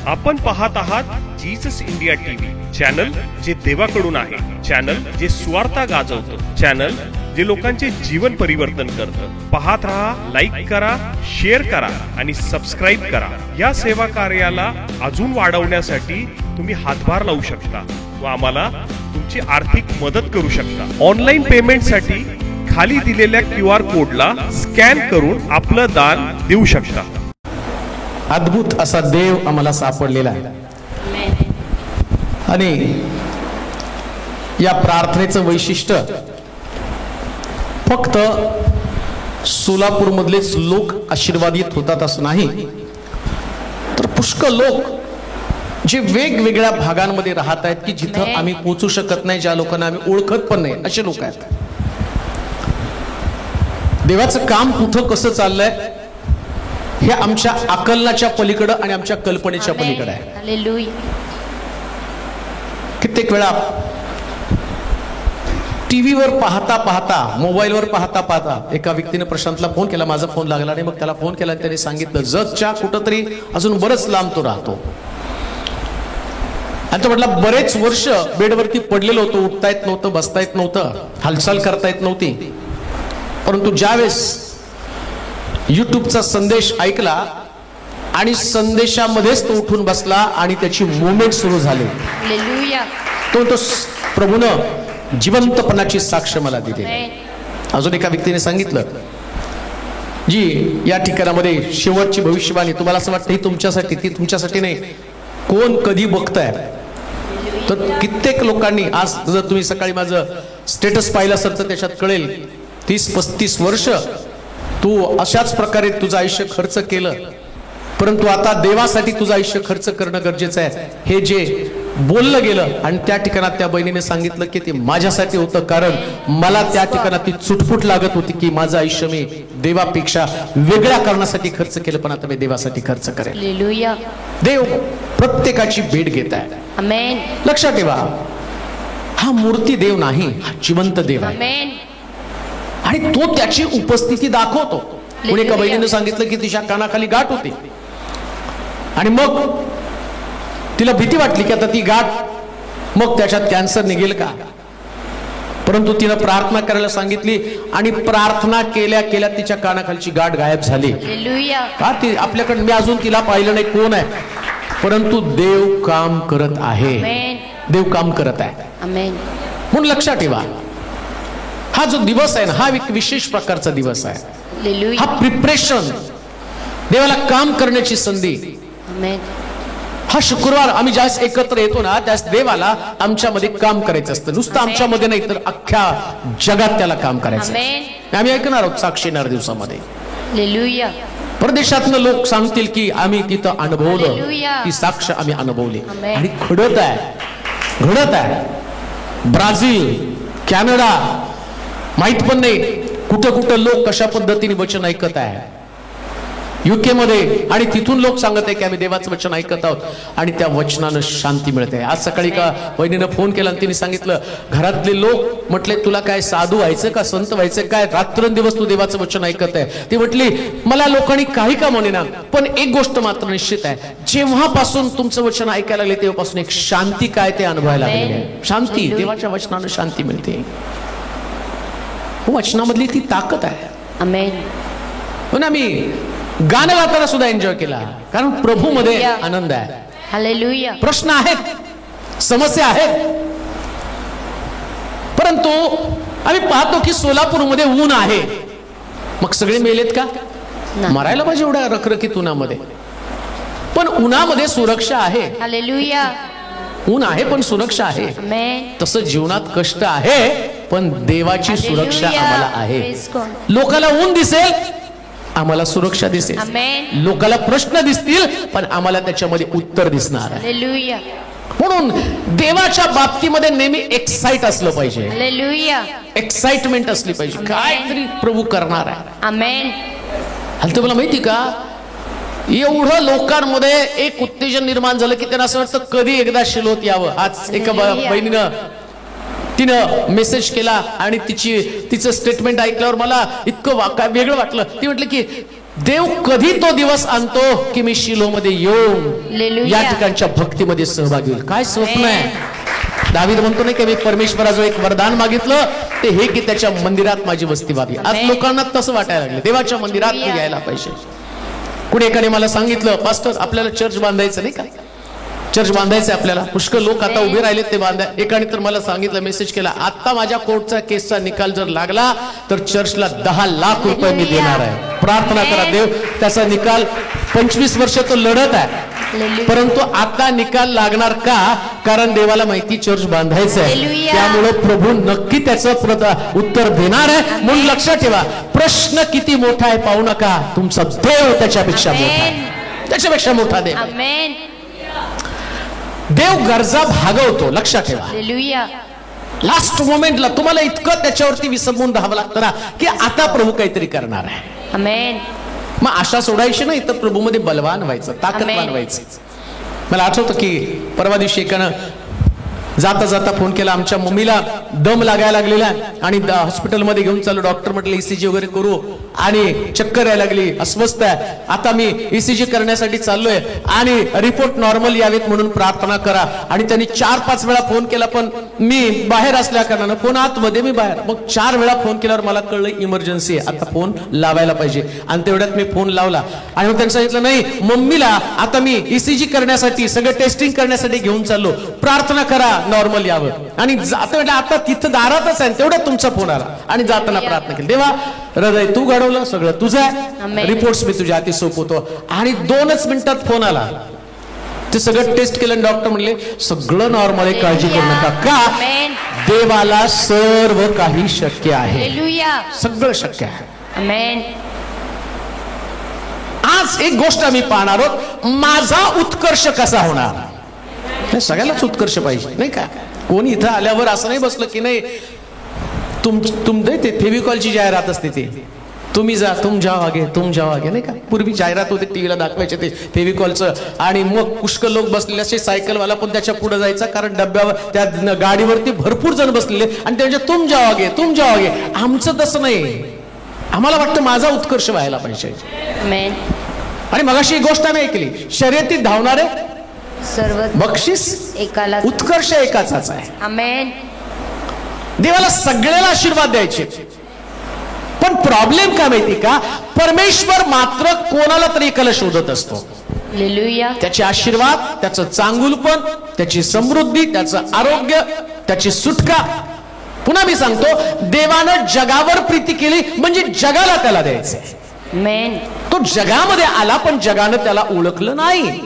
आपण पाहत आहात जीसस इंडिया टीव्ही चॅनल, जे देवाकडून आहे, चॅनल जे स्वार्थ गाजवतं, चॅनल जे लोकांचे जीवन परिवर्तन करतं। पाहत रहा, लाईक करा, शेअर करा आणि सबस्क्राईब करा। या सेवा कार्याला अजून वाढवण्यासाठी तुम्ही हातभार लावू शकता व आम्हाला तुमची आर्थिक मदत करू शकता। ऑनलाईन पेमेंटसाठी खाली दिलेल्या QR कोडला स्कॅन करून आपलं दान देऊ शकता। अद्भुत असा देव आम्हाला सापडलेला आहे आणि या प्रार्थनेचं वैशिष्ट्य फक्त सोलापूर मधलेच लोक आशीर्वादित होतात असं नाही, तर पुष्कळ लोक जे वेगवेगळ्या भागांमध्ये राहत आहेत की जिथं आम्ही पोहोचू शकत नाही, ज्या लोकांना आम्ही ओळखत पण नाही, असे लोक आहेत। देवाचं काम कुठं कसं चाललंय हे आमच्या आकलनाच्या पलीकडे आणि आमच्या कल्पनेच्या पलीकडे आहे। हालेलुया। कित्येक वेळा टीव्हीवर पाहता पाहता, मोबाईलवर पाहता पाहता एका व्यक्तीने प्रशांतला फोन केला, माझा फोन लागला नाही, मग त्याला फोन केला, त्याने सांगितलं जगच्या कुठंतरी अजून बरंच लांब तो राहतो आणि तो म्हटला बरेच वर्ष बेडवरती पडलेलो होतो, उठता येत नव्हतं, बसता येत नव्हतं, हालचाल करता येत नव्हती, परंतु ज्यावेळेस युट्यूबचा संदेश ऐकला आणि संदेशामध्येच तो उठून बसला आणि त्याची मुवमेंट सुरू झाली। हालेलुया। तो प्रभूनं जिवंतपणाची साक्ष मला दिली। अजून एका व्यक्तीने सांगितलं, जी या ठिकाणामध्ये शेवटची भविष्यवाणी, तुम्हाला असं वाटतं ही तुमच्यासाठी, ती तुमच्यासाठी नाही, कोण कधी बघताय, तर कित्येक लोकांनी, आज जर तुम्ही सकाळी माझं स्टेटस पाहिलं असेल तर त्याच्यात कळेल 30-35 वर्ष तू अशाच प्रकारे तुझं आयुष्य खर्च केलं, परंतु आता देवासाठी तुझं आयुष्य खर्च करणं गरजेचं आहे, हे जे बोललं गेलं। आणि त्या ठिकाणात त्या बहिणीने सांगितलं की ते माझ्यासाठी होतं, कारण मला त्या ठिकाणात ती चुटपुट लागत होती की माझं आयुष्य मी देवापेक्षा वेगळ्या कारणासाठी खर्च केलं, पण आता मी देवासाठी खर्च करेल। हालेलुया। देव प्रत्येकाची भेट घेत आहे। आमेन। लक्षात ठेवा, हा मूर्ती देव नाही, हा जिवंत देव आहे। आमेन। आणि तो त्याची उपस्थिती दाखवतो। पुढे एका बहिणीने सांगितलं की तिच्या कानाखाली गाठ होती आणि मग तिला भीती वाटली की आता ती गाठ मग त्याच्यात कॅन्सर निघेल का, परंतु तिनं प्रार्थना करायला सांगितली आणि प्रार्थना केल्या केल्या तिच्या कानाखालची गाठ गायब झाली। हालेलुया। का ती आपल्याकडे, मी अजून तिला पाहिलं नाही कोण आहे, परंतु देव काम करत आहे। आमेन। देव काम करत आहे। आमेन। म्हणून लक्षात ठेवा, हा जो दिवस आहे ना, हा एक विशेष प्रकारचा दिवस आहे। हालेलुया। हा प्रिपरेशन, देवाला काम करण्याची संधी। आमेन। हा शुक्रवार आम्ही ज्यास एकत्र येतो ना, त्यास देवाला आमच्यामध्ये काम करायचं असतं, नुसतं आमच्यामध्ये नाही तर अख्ख्या जगात त्याला काम करायचं। आमेन। आम्ही ऐकणार आहोत साक्षी येणार दिवसामध्ये, हालेलुया। परदेशातनं लोक सांगतील की आम्ही तिथं अनुभवलं, हालेलुया। ती साक्ष आम्ही अनुभवली आमेन। आणि घडत आहे। ब्राझील, कॅनडा, माहित पण नाही कुठं कुठं लोक कशा पद्धतीने वचन ऐकत आहे, UK मध्ये, आणि तिथून लोक सांगत आहे की आम्ही देवाचं वचन ऐकत आहोत आणि त्या वचनानं शांती मिळते। आज सकाळी का बहिणीनं फोन केला आणि तिने सांगितलं, घरातले लोक म्हटले तुला काय साधू व्हायचं का संत व्हायचं काय, रात्रंदिवस तू देवाचं वचन ऐकत आहे। ती म्हटली मला लोकांनी काही का म्हणेना, पण एक गोष्ट मात्र निश्चित आहे, जेव्हापासून तुमचं वचन ऐकायला लागले तेव्हापासून एक शांती काय ते अनुभवायला लागले। शांती, देवाच्या वचनानं शांती मिळते, वचनामधली ती ताकद आहे। आमेन। पण आम्ही गाणं गाताना सुद्धा एन्जॉय केला, कारण प्रभू मध्ये आनंद आहे। हालेलुया। प्रश्न आहेत, समस्या आहेत, परंतु आम्ही पाहतो की सोलापूरमध्ये ऊन आहे, मग सगळे मेलेत का? मरायला पाहिजे एवढ्या रखरखीत उन्हामध्ये, पण उन्हामध्ये सुरक्षा आहे। हालेलुया। ऊन आहे पण सुरक्षा आहे। आमेन। तसं जीवनात कष्ट आहे पण देवाची सुरक्षा आम्हाला आहे। Praise God. लोकाला ऊन दिसेल, आम्हाला सुरक्षा दिसेल, आमेन। लोकाला प्रश्न दिसतील पण आम्हाला त्याच्यामध्ये उत्तर दिसणार आहे। हालेलुया। म्हणून देवाच्या बाबतीमध्ये नेहमी एक्साइट असलं पाहिजे, हालेलुया। एक्साइटमेंट असली पाहिजे, काहीतरी प्रभू करणार आहे। आमेन। हल्ली तुम्हाला माहिती का, एवढं लोकांमध्ये एक उत्तेजन निर्माण झालं की त्यांना असं वाटतं कधी एकदा शिलोत यावं। आज एका बहिणीनं तिनं मेसेज केला आणि तिचं स्टेटमेंट ऐकल्यावर मला इतकं वेगळं वाटलं। ती म्हटलं की देव कधी तो दिवस आणतो की मी शिलोमध्ये येऊन हालेलुया. या ठिकाणच्या भक्तीमध्ये सहभागी होईल. काय स्वप्न आहे. दावीद म्हणतो नाही की मी परमेश्वराजवळ एक वरदान मागितलं ते हे की त्याच्या मंदिरात माझी वस्ती व्हावी. आज आमेन. लोकांना तसं वाटायला लागलं देवाच्या मंदिरात तू हालेलुया. यायला पाहिजे. कुणी एकाने मला सांगितलं पास्टर आपल्याला चर्च बांधायचं नाही का, चर्च बांधायचं आपल्याला. पुष्कळ लोक आता उभे राहिले ते बांधा. एकाने तर मला सांगितलं मेसेज केला आता माझ्या कोर्टचा केसचा निकाल जर लागला तर चर्चला 10 लाख रुपये मी देणार आहे. प्रार्थना करा देव त्याचा निकाल 25 वर्ष तो लढत आहे हालेलुया. परंतु आता निकाल लागणार का, कारण देवाला माहिती चर्च बांधायचं आहे. हालेलुया. त्यामुळे प्रभू नक्की त्याचं उत्तर देणार आहे. म्हणून लक्षात ठेवा प्रश्न किती मोठा आहे पाहू नका, तुमचा देव त्याच्यापेक्षा मोठा आहे. आमेन. त्याच्यापेक्षा मोठा देव. आमेन. देव गरजा भागवतो. लक्षात ठेवा हालेलुया. लास्ट मोमेंटला तुम्हाला इतकं त्याच्यावरती विसंबून राहावं लागतं ना की आता प्रभू काहीतरी करणार आहे. आमेन. मग आशा सोडायची नाही तर प्रभूमध्ये बलवान व्हायचं, ताकदवान आमेन. व्हायचं. मला आठवतं की परवा दिवशी एकानं जाता जाता फोन केला. आमच्या मम्मीला दम लागायला लागलेला आणि हॉस्पिटलमध्ये घेऊन चालू. डॉक्टर म्हटलं ECG वगैरे करू आणि चक्कर यायला लागली, अस्वस्थ आहे. आता मी ECG करण्यासाठी चाललोय आणि रिपोर्ट नॉर्मल यावेत म्हणून प्रार्थना करा. आणि त्यांनी 4-5 वेळा फोन केला पण मी बाहेर असल्या कारणानं फोन आतमध्ये मी बाहेर. मग 4 वेळा फोन केल्यावर मला कळलं इमर्जन्सी आहे, आता फोन लावायला पाहिजे. आणि तेवढ्यात मी फोन लावला आणि मग त्यांनी सांगितलं नाही मम्मीला आता मी ECG करण्यासाठी सगळं टेस्टिंग करण्यासाठी घेऊन चाललो, प्रार्थना करा नॉर्मल यावं. आणि जाता म्हटलं आता तिथं दारातच आहे तेवढ्यात तुमचा फोन आला आणि जाताना प्रार्थना केली. देवा हृदय तू घडवलं सगळं तुझं आहे, आमेन. रिपोर्ट्स मी तुझ्या हाती सोपवतो. आणि 2च मिनिटात फोन आला. ते सगळं टेस्ट केलं डॉक्टर म्हणले सगळं नॉर्मल आहे, काळजी करू नका. का आमेन. देवाला सर्व काही शक्य आहे, हालेलुया. सगळं शक्य आहे. आमेन. आज एक गोष्ट आम्ही पाहणार आहोत, माझा उत्कर्ष कसा होणार. हे सगळ्यालाच उत्कर्ष पाहिजे नाही का. कोणी इथं आल्यावर असं नाही बसलं की नाही तुम ते फेविकॉलची जाहिरात असते ते तुम्ही जा तुम जाओ आगे तुम जाओ आगे नाही का. पूर्वी जाहिरात होते टीव्हीला दाखवायचे ते फेविकॉलचं. आणि मग पुष्कळ लोक बसलेले असे, सायकलवाला पण त्याच्या पुढे जायचा कारण डब्यावर त्या गाडीवरती भरपूर जण बसलेले आणि त्यांच्या तुम जाओ आगे तुम जाओ आगे. आमचं तसं नाही. आम्हाला वाटतं माझा उत्कर्ष व्हायला पाहिजे. आमेन. आणि मगाशी एक गोष्ट आम्ही ऐकली, शर्यतीत धावणारे सर्व बक्षीस एकाला. उत्कर्ष एकाचाच आहे. आमेन. देवाला सगळ्याला आशीर्वाद द्यायचे पण प्रॉब्लेम काय माहिती का, परमेश्वर मात्र कोणाला तरी एकाला शोधत असतो. हालेलुया. त्याचे आशीर्वाद, त्याचं चांगुलपण, त्याची समृद्धी, त्याचं आरोग्य, त्याची सुटका. पुन्हा मी सांगतो देवानं जगावर प्रीती केली म्हणजे जगाला त्याला द्यायचंय. आमेन. तो जगामध्ये आला पण जगानं त्याला ओळखलं नाही.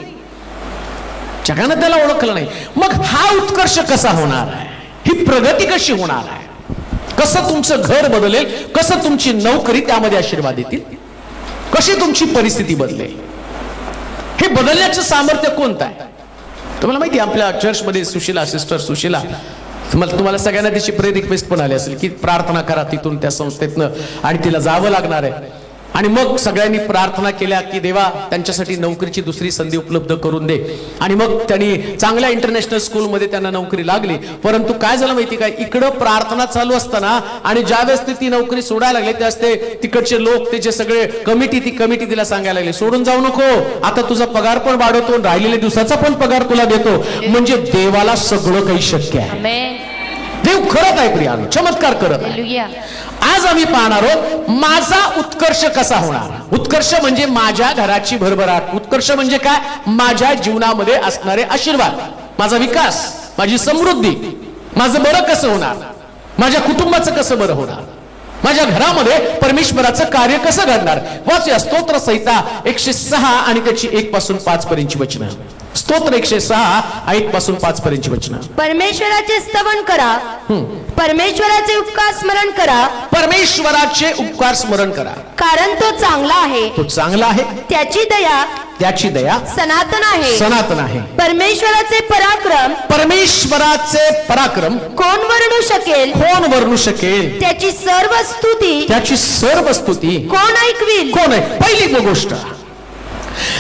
जगानं त्याला ओळखलं नाही. मग हा उत्कर्ष कसा होणार आहे, ही प्रगती कशी होणार आहे, कसं तुमचं घर बदलेल, कसं तुमची नोकरी त्यामध्ये आशीर्वाद येतील, कशी तुमची परिस्थिती बदलेल, हे बदलण्याचं सामर्थ्य कोणतं आहे. तुम्हाला माहिती आपल्या चर्चमध्ये सुशीला सिस्टर सुशीला, तुम्हाला सगळ्यांना तिची प्रे रिक्वेस्ट पण आली असेल की प्रार्थना करा तिथून त्या संस्थेतनं आणि तिला जावं लागणार आहे. आणि मग सगळ्यांनी प्रार्थना केल्या की देवा त्यांच्यासाठी नोकरीची दुसरी संधी उपलब्ध करून दे. आणि मग त्यांनी चांगल्या इंटरनॅशनल स्कूलमध्ये त्यांना नोकरी लागली. परंतु काय झालं माहिती काय, इकडं प्रार्थना चालू असताना आणि ज्यावेळेस ती नोकरी सोडायला लागली त्यावेळेस ते तिकडचे लोक त्याचे सगळे ती कमिटी तिला सांगायला लागली सोडून जाऊ नको, आता तुझा पगार पण वाढवतो, राहिलेल्या दिवसाचा पण पगार तुला देतो. म्हणजे देवाला सगळं काही शक्य आहे. आमेन. देव करत आहे प्रिया, चमत्कार करत आहे. हालेलुया. आज आम्ही पाहणार आहोत माझा उत्कर्ष कसा होणार. उत्कर्ष म्हणजे माझ्या घराची भरभराट. उत्कर्ष म्हणजे काय, माझ्या जीवनामध्ये असणारे आशीर्वाद, माझा विकास, माझी समृद्धी, माझं बरं कसं होणार, माझ्या कुटुंबाचं कसं बरं होणार, माझ्या घरामध्ये परमेश्वराचं कार्य कसं घडणार. वाचूया स्तोत्र संहिता 106 आणि त्याची 1 पासून 5 पर्यंतची वचनं. स्तोत्र 106 1 पासून 5 पर्यंतची वचनं. परमेश्वराचे स्तवन करा, परमेश्वराचे उपकार स्मरण करा, परमेश्वराचे उपकार स्मरण करा, कारण तो चांगला आहे, तो चांगला आहे, त्याची दया त्याची दया सनातन आहे. सनातन आहे. परमेश्वराचे पराक्रम परमेश्वराचे पराक्रम कोण वर्णू शकेल, कोण वर्णू शकेल, त्याची सर्व स्तुती त्याची सर्व स्तुती कोण ऐकविल. कोण आहे. पहिली गोष्ट,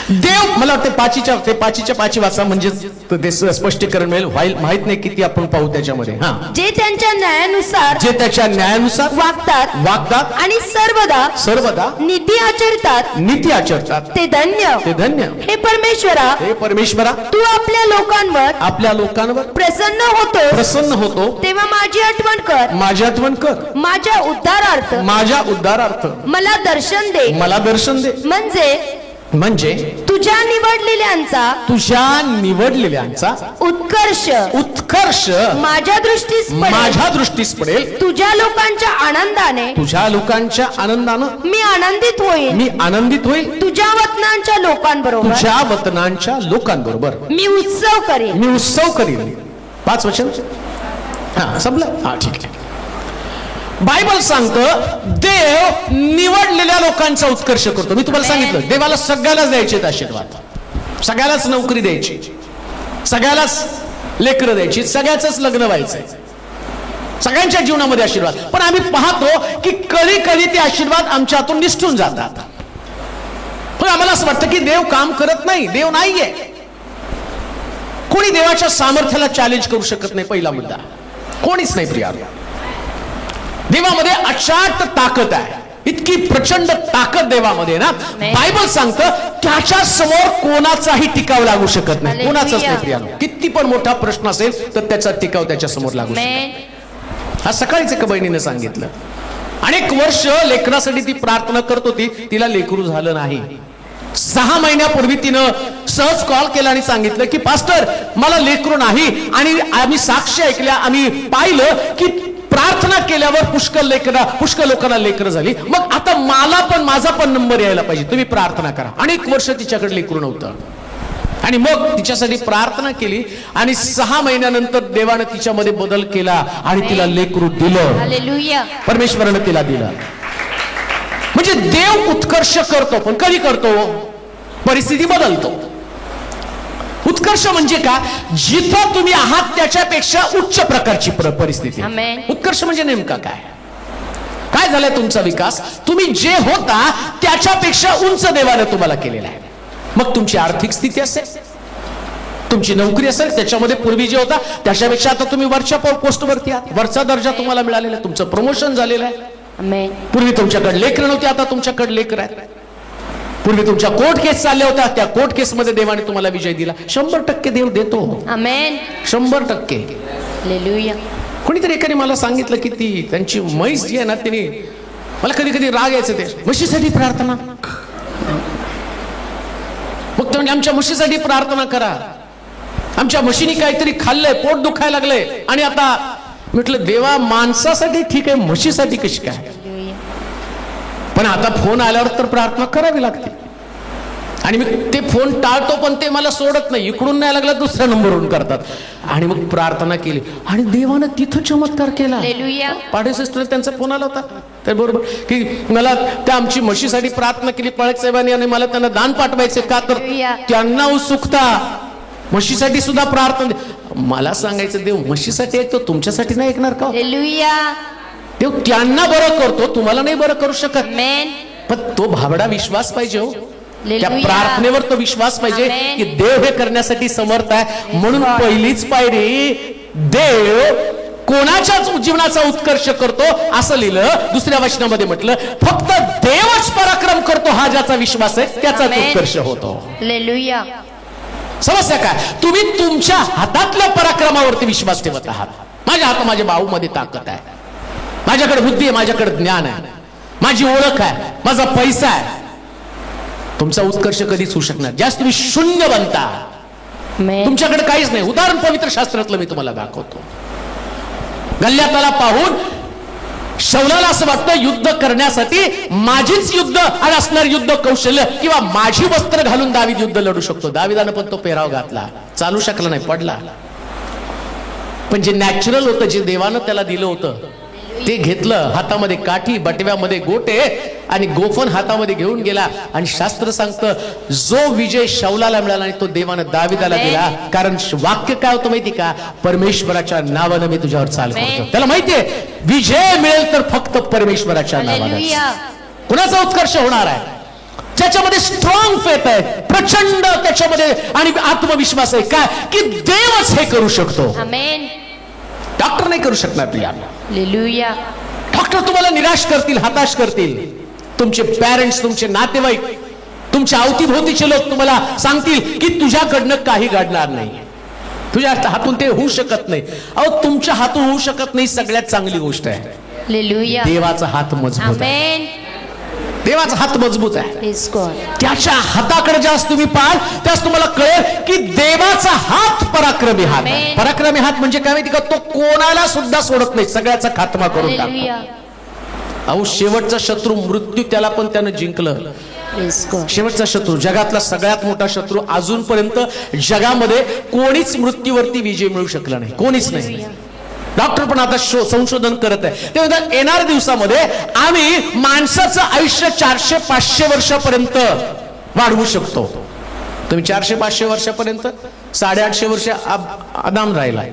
देव, मला वाटतं पाचीच्या पाची वाचा म्हणजे ते स्पष्टीकरण मिळेल. माहित नाही किती आपण पाहू त्याच्यामध्ये. हा, जे त्यांच्या न्यायानुसार जे त्याच्या न्यायानुसार वागतात आणि सर्वदा नीती आचरतात ते धन्य. हे परमेश्वरा तू आपल्या लोकांवर प्रसन्न होतो तेव्हा माझी आठवण कर. माझ्या उद्धारार्थ मला दर्शन दे. म्हणजे तुझ्या निवडलेल्यांचा उत्कर्ष माझ्या दृष्टीस पडेल. तुझ्या लोकांच्या आनंदानं मी आनंदित होईल. तुझ्या वतनांच्या लोकांबरोबर मी उत्सव करीन. 5 वचन. हा, संपलं. हा, ठीक आहे. बायबल सांगतं देव निवडलेल्या लोकांचा उत्कर्ष करतो. मी तुम्हाला सांगितलं देवाला सगळ्यालाच द्यायचे आशीर्वाद, सगळ्यालाच नोकरी द्यायची, सगळ्यालाच लेकरं द्यायची, सगळ्याच लग्न व्हायचंय, सगळ्यांच्या जीवनामध्ये आशीर्वाद. पण आम्ही पाहतो की कधी ते आशीर्वाद आमच्या हातून निसटून जातात. पण आम्हाला असं वाटतं की देव काम करत नाही, देव नाहीये. कोणी देवाच्या सामर्थ्याला चॅलेंज करू शकत नाही. पहिला मुद्दा, कोणीच नाही प्रिया. देवामध्ये अचाट ताकद आहे, इतकी प्रचंड ताकद देवामध्ये ना. बायबल सांगतं त्याच्या समोर कोणाचाही टिकाव लागू शकत नाही. कोणाचाच नाही प्रिया. किती पण मोठा प्रश्न असेल तर त्याचा टिकाव त्याच्या समोर लागू शकतो. आज सकाळीच एका बहिणीने सांगितलं, अनेक वर्ष लेकरासाठी ती प्रार्थना करत होती, तिला लेकरू झालं नाही. 6 महिन्यापूर्वी तिनं सहज कॉल केला आणि सांगितलं की पास्टर मला लेकरू नाही. आणि आम्ही साक्ष ऐकल्या, आम्ही पाहिलं की प्रार्थना केल्यावर पुष्कळ लोकांना लेकरं झाली. मग आता माझा पण नंबर यायला पाहिजे, तुम्ही प्रार्थना करा. अनेक वर्ष तिच्याकडे लेकरू नव्हतं आणि मग तिच्यासाठी प्रार्थना केली आणि 6 महिन्यानंतर देवानं तिच्यामध्ये बदल केला आणि तिला लेकरू दिलं. हालेलुया. परमेश्वरानं तिला दिलं. म्हणजे देव उत्कर्ष करतो, पण कधी करतो? परिस्थिती बदलतो. उत्कर्ष म्हणजे का? जिथं तुम्ही आहात त्याच्यापेक्षा उच्च प्रकारची परिस्थिती. उत्कर्ष म्हणजे नेमका काय झालंय? तुमचा विकास, तुम्ही जे होता त्याच्यापेक्षा उंच देवाने तुम्हाला केलेला आहे. मग तुमची आर्थिक स्थिती असेल, तुमची नोकरी असेल, त्याच्यामध्ये पूर्वी जे होता त्याच्यापेक्षा आता तुम्ही वरच्या पोस्टवरती आहात, वरचा दर्जा तुम्हाला मिळालेला आहे, तुमचं प्रमोशन झालेलं आहे. पूर्वी तुमच्याकडे लेकर नव्हते, आता तुमच्याकडे लेकर आहे. पूर्वी तुमच्या कोर्ट केस चालल्या होत्या, त्या कोर्ट केस मध्ये देवाने तुम्हाला विजय दिला. 100% देव देतो. आमेन. 100%. हालेलुया. कोणीतरी एकाने मला सांगितलं की ती त्यांची म्हैस जी आहे ना, तिने मला कधी कधी राग यायचं, ते म्हशीसाठी प्रार्थना. मग म्हणजे आमच्या म्हशीसाठी प्रार्थना करा, आमच्या म्हशीने काहीतरी खाल्लंय, पोट दुखायला लागलंय. आणि आता म्हटलं देवा माणसासाठी ठीक आहे, म्हशीसाठी कशी काय? पण आता फोन आल्यावर तर प्रार्थना करावी लागते आणि मी ते फोन टाळतो, पण ते मला सोडत नाही. इकडून नाही लागला दुसऱ्या नंबरवरून करतात. आणि मग प्रार्थना केली आणि देवानं तिथं चमत्कार केला. पाडे सिस्टर त्यांचा फोन आला होता तर बरोबर की मला त्या आमची म्हशीसाठी प्रार्थना केली पळक साहेबांनी आणि मला त्यांना दान पाठवायचे का, तर त्यांना उत्सुकता. म्हशीसाठी सुद्धा प्रार्थना. मला सांगायचं देव म्हशीसाठी ऐकतो, तुमच्यासाठी नाही ऐकणार का? देव त्यांना बरं करतो, तुम्हाला नाही बरं करू शकत. पण तो भाबडा विश्वास पाहिजे हो, त्या प्रार्थनेवर तो विश्वास पाहिजे की देव हे करण्यासाठी समर्थ आहे. म्हणून पहिलीच पायरी, देव कोणाच्याच जीवनाचा उत्कर्ष करतो असं लिहिलं. दुसऱ्या वचनामध्ये म्हटलं फक्त देवच पराक्रम करतो, हा ज्याचा विश्वास आहे त्याचाच उत्कर्ष होतो. हालेलुया. समस्या काय? तुम्ही तुमच्या हातातल्या पराक्रमावरती विश्वास ठेवत आहात. माझ्या हातात माझ्या भाऊमध्ये ताकद आहे, माझ्याकडे बुद्धी आहे, माझ्याकडे ज्ञान आहे, माझी ओळख आहे, माझा पैसा आहे. तुमचा उत्कर्ष कधीच होऊ शकणार जास्त तुम्ही शून्य बनता. तुमच्याकडे काहीच नाही. उदाहरण पवित्र शास्त्रातलं मी तुम्हाला दाखवतो. गल्ल्याताला पाहून शौलाला असं वाटतं युद्ध करण्यासाठी माझीच युद्ध आणि असणार युद्ध कौशल्य किंवा माझी वस्त्र घालून दावीद युद्ध लढू शकतो. दावीदानं पण तो पेराव घातला, चालू शकला नाही, पडला. पण जे नॅचरल होतं, जे देवानं त्याला दिलं होतं ते घेतलं. हातामध्ये काठी, बटव्यामध्ये गोटे आणि गोफन हातामध्ये घेऊन गेला. आणि शास्त्र सांगतं जो विजय शौलाला मिळाला आणि तो देवानं दाविदाला दिला. कारण वाक्य काय होतं माहिती का? परमेश्वराच्या नावानं मी तुझ्यावर चाल करतो. त्याला माहितीये विजय मिळेल तर फक्त परमेश्वराच्या नावानं. कुणाचा उत्कर्ष होणार आहे? ज्याच्यामध्ये स्ट्रॉंग फेथ आहे, प्रचंड त्याच्यामध्ये आणि आत्मविश्वास आहे काय की देवच हे करू शकतो, आमेन. डॉक्टर नाही करू शकणार प्रिया. हालेलुया. डॉक्टर तुम्हाला निराश करतील, हताश करतील. तुमचे पॅरेंट्स, तुमचे नातेवाईक, तुमच्या अवतीभोवतीचे लोक तुम्हाला सांगतील की तुझ्याकडनं काही घडणार नाही, तुझ्या हातून ते होऊ शकत नाही. अहो तुमच्या हातून होऊ शकत नाही सगळ्यात चांगली गोष्ट आहे. हालेलुया. देवाचा हात मजबूत आहे, आमेन. देवाचा हात मजबूत आहे. Please God. त्याच्या हाताकडे जास्त तुम्ही पाहाल त्यास तुम्हाला कळेल की देवाचा हात पराक्रमी हात आहे. आमेन. पराक्रमी हात म्हणजे काय माहिती का, तो कोणाला सुद्धा सोडत नाही, सगळ्याचा खात्मा करून टाकतो. हालेलुया. अहो शेवटचा शत्रू मृत्यू, त्याला पण त्यानं जिंकलं. Please God. शेवटचा शत्रू, जगातला सगळ्यात मोठा शत्रू, अजूनपर्यंत जगामध्ये कोणीच मृत्यूवरती विजय मिळू शकला नाही, कोणीच नाही. डॉक्टर पण आता संशोधन करत आहे, ते म्हणतात येणाऱ्या दिवसामध्ये आम्ही माणसाचं आयुष्य 400-500 वर्षापर्यंत वाढवू शकतो. तुम्ही 400-500 वर्षापर्यंत 850 वर्ष आदाम राहिला,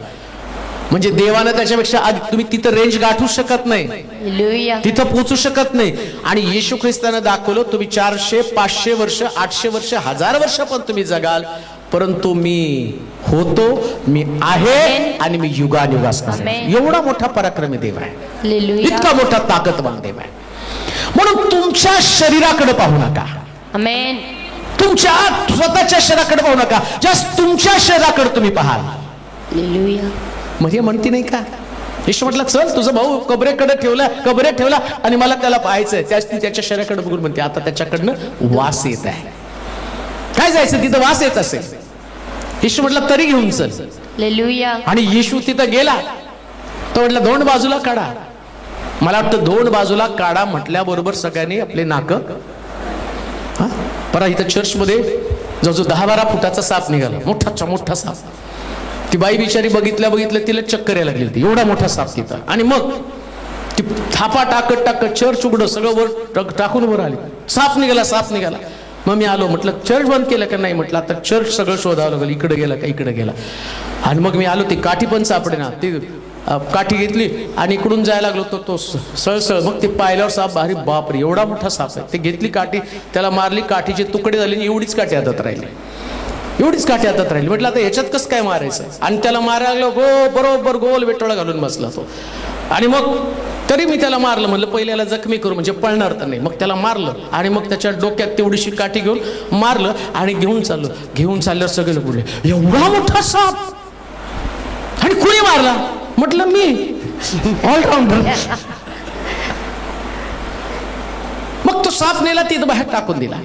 म्हणजे देवानं त्याच्यापेक्षा तुम्ही तिथं रेंज गाठू शकत नाही, हालेलुया. तिथं पोहोचू शकत नाही. आणि येशू ख्रिस्तानं दाखवलं तुम्ही 400-500 वर्ष, 800 वर्ष, 1000 वर्ष पण तुम्ही जगाल, परंतु मी होतो, मी आहे आणि मी युगानुग असणार. एवढा मोठा पराक्रमी देव आहे, हालेलुया. इतका मोठा ताकदवान देव आहे. म्हणून तुमच्या शरीराकडे पाहू नका, आमेन. तुमच्या स्वतःच्या शरीराकडे पाहू नका, जास्त तुमच्या शरीराकडे तुम्ही पाहाल. हालेलुया. म्हणजे म्हणती नाही का, येशू म्हटलं चल तुझा भाऊ कबरेकडे ठेवला आणि मला त्याला पाहायचंय. त्याच्या शरीराकडे बघून म्हणते आता त्याच्याकडनं वास येत आहे. काय जायचं तिथं, वास येत असेल. येशू म्हटलं तरी घेऊन चल. हालेलुया. आणि येशू तिथं गेला, तो म्हटलं दोन बाजूला काढा. मला वाटतं दोन बाजूला काढा म्हटल्याबरोबर सगळ्यांनी आपले नाक, परत इथं चर्चमध्ये जवळजवळ 10-12 फुटाचा साप निघाला, मोठा साप. ती बाई बिचारी बघितल्या तिला चक्कर यायला लागली होती, एवढा मोठा साप तिथं. आणि मग ती थापा टाकत चर्च उघडं सगळं वर टाकून वर आली, साप निघाला. मग मी आलो, म्हटलं चर्च बंद केलं का नाही, म्हटलं आता चर्च सगळं शोधावं लागलं, इकडे गेला. आणि मग मी आलो, ती काठी पण सापडे ना, ती काठी घेतली आणि इकडून जायला लागलो तो सळसळ. मग ते पाहिल्यावर साप, भारी बापरे एवढा मोठा साप आहे. ते घेतली काठी, त्याला मारली, काठीचे तुकडे झाले, एवढीच काठी हातात राहिली. म्हटलं आता याच्यात कसं काय मारायचं. आणि त्याला मारायला लागलो, बरोबर गोल वेटोळा घालून बसला तो. आणि मग तरी मी त्याला मारलं, म्हणलं पहिले याला जखमी करू म्हणजे पळणार तर नाही. मग त्याला मारलं आणि मग त्याच्या डोक्यात तेवढीशी काठी घेऊन मारलं आणि घेऊन चालल्यावर सगळे बोलले एवढा मोठा साप, आणि कुणी मारला. म्हटलं मी, ऑलराऊंडर. मग तो साप नेला, तिथं बाहेर टाकून दिला.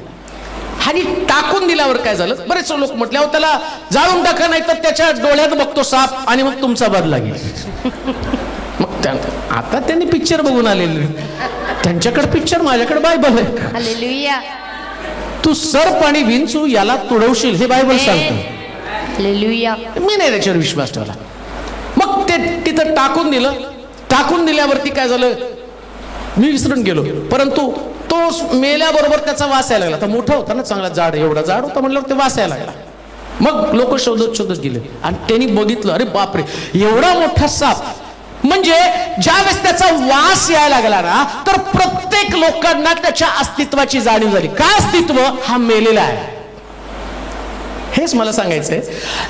आणि टाकून दिल्यावर काय झालं, बरेच लोक म्हटले अहो त्याला जाळून टाका, नाही तर त्याच्या डोळ्यात बघतो साप आणि मग तुमचा बदला घेईल. मग आता त्यांनी पिक्चर बघून आलेले, त्यांच्याकडे पिक्चर, माझ्याकडे बायबल आहे. हालेलुया. तू सर्प आणि विंचू याला तुडवशील हे बायबल सांगतं. हालेलुया. मी नाही त्याच्यावर विश्वास ठेवला. मग ते तिथं टाकून दिलं. टाकून दिल्यावरती काय झालं मी विसरून गेलो, परंतु तो मेल्याबरोबर त्याचा वास यायला लागला. तर मोठा होता ना, चांगला जाड, एवढा जाड होता, म्हणल्यावर ते वास यायला लागला. मग लोक शोधत गेले आणि त्यांनी बघितलं, अरे बापरे एवढा मोठा साप. म्हणजे ज्यावेळेस त्याचा वास यायला लागला ना, तर प्रत्येक लोकांना त्याच्या अस्तित्वाची जाणीव झाली. काय अस्तित्व, हा मेलेला आहे. हेच मला सांगायचंय,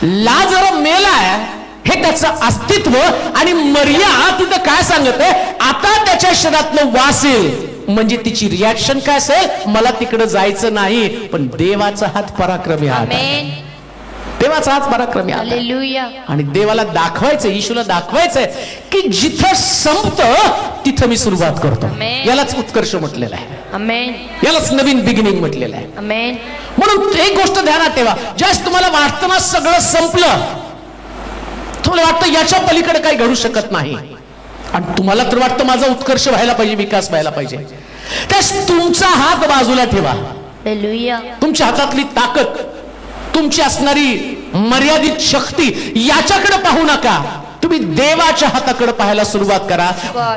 लाजर मेलाय हे त्याचं अस्तित्व. आणि मरिया तिथं काय सांगत आहे, आता त्याच्या शरीरातलं वास येईल म्हणजे तिची रिॲक्शन काय असेल, मला तिकडे जायचं नाही. पण देवाचा हात पराक्रमी हात, देवाचा हात पराक्रमी हात. हालेलुया. आणि देवाला दाखवायचं, येशूला दाखवायचंय की जिथं संपतं तिथं मी सुरुवात करतो. यालाच उत्कर्ष म्हटलेला आहे, आमेन. यालाच नवीन बिगिनिंग म्हटलेलं आहे. आमेन. म्हणून एक गोष्ट ध्यानात ठेवा, ज्यावेळेस तुम्हाला वाटतं ना सगळं संपलं, तुम्हाला वाटतं याच्या पलीकडे काही घडू शकत नाही, आणि तुम्हाला तर वाटतं माझा उत्कर्ष व्हायला पाहिजे, विकास व्हायला पाहिजे, त्यास तुमचा हात बाजूला ठेवा. हालेलुया. तुमच्या हातातली ताकद, तुमची असणारी मर्यादित शक्ती याच्याकडे पाहू नका. तुम्ही देवाच्या हाताकडे पाहायला सुरुवात करा.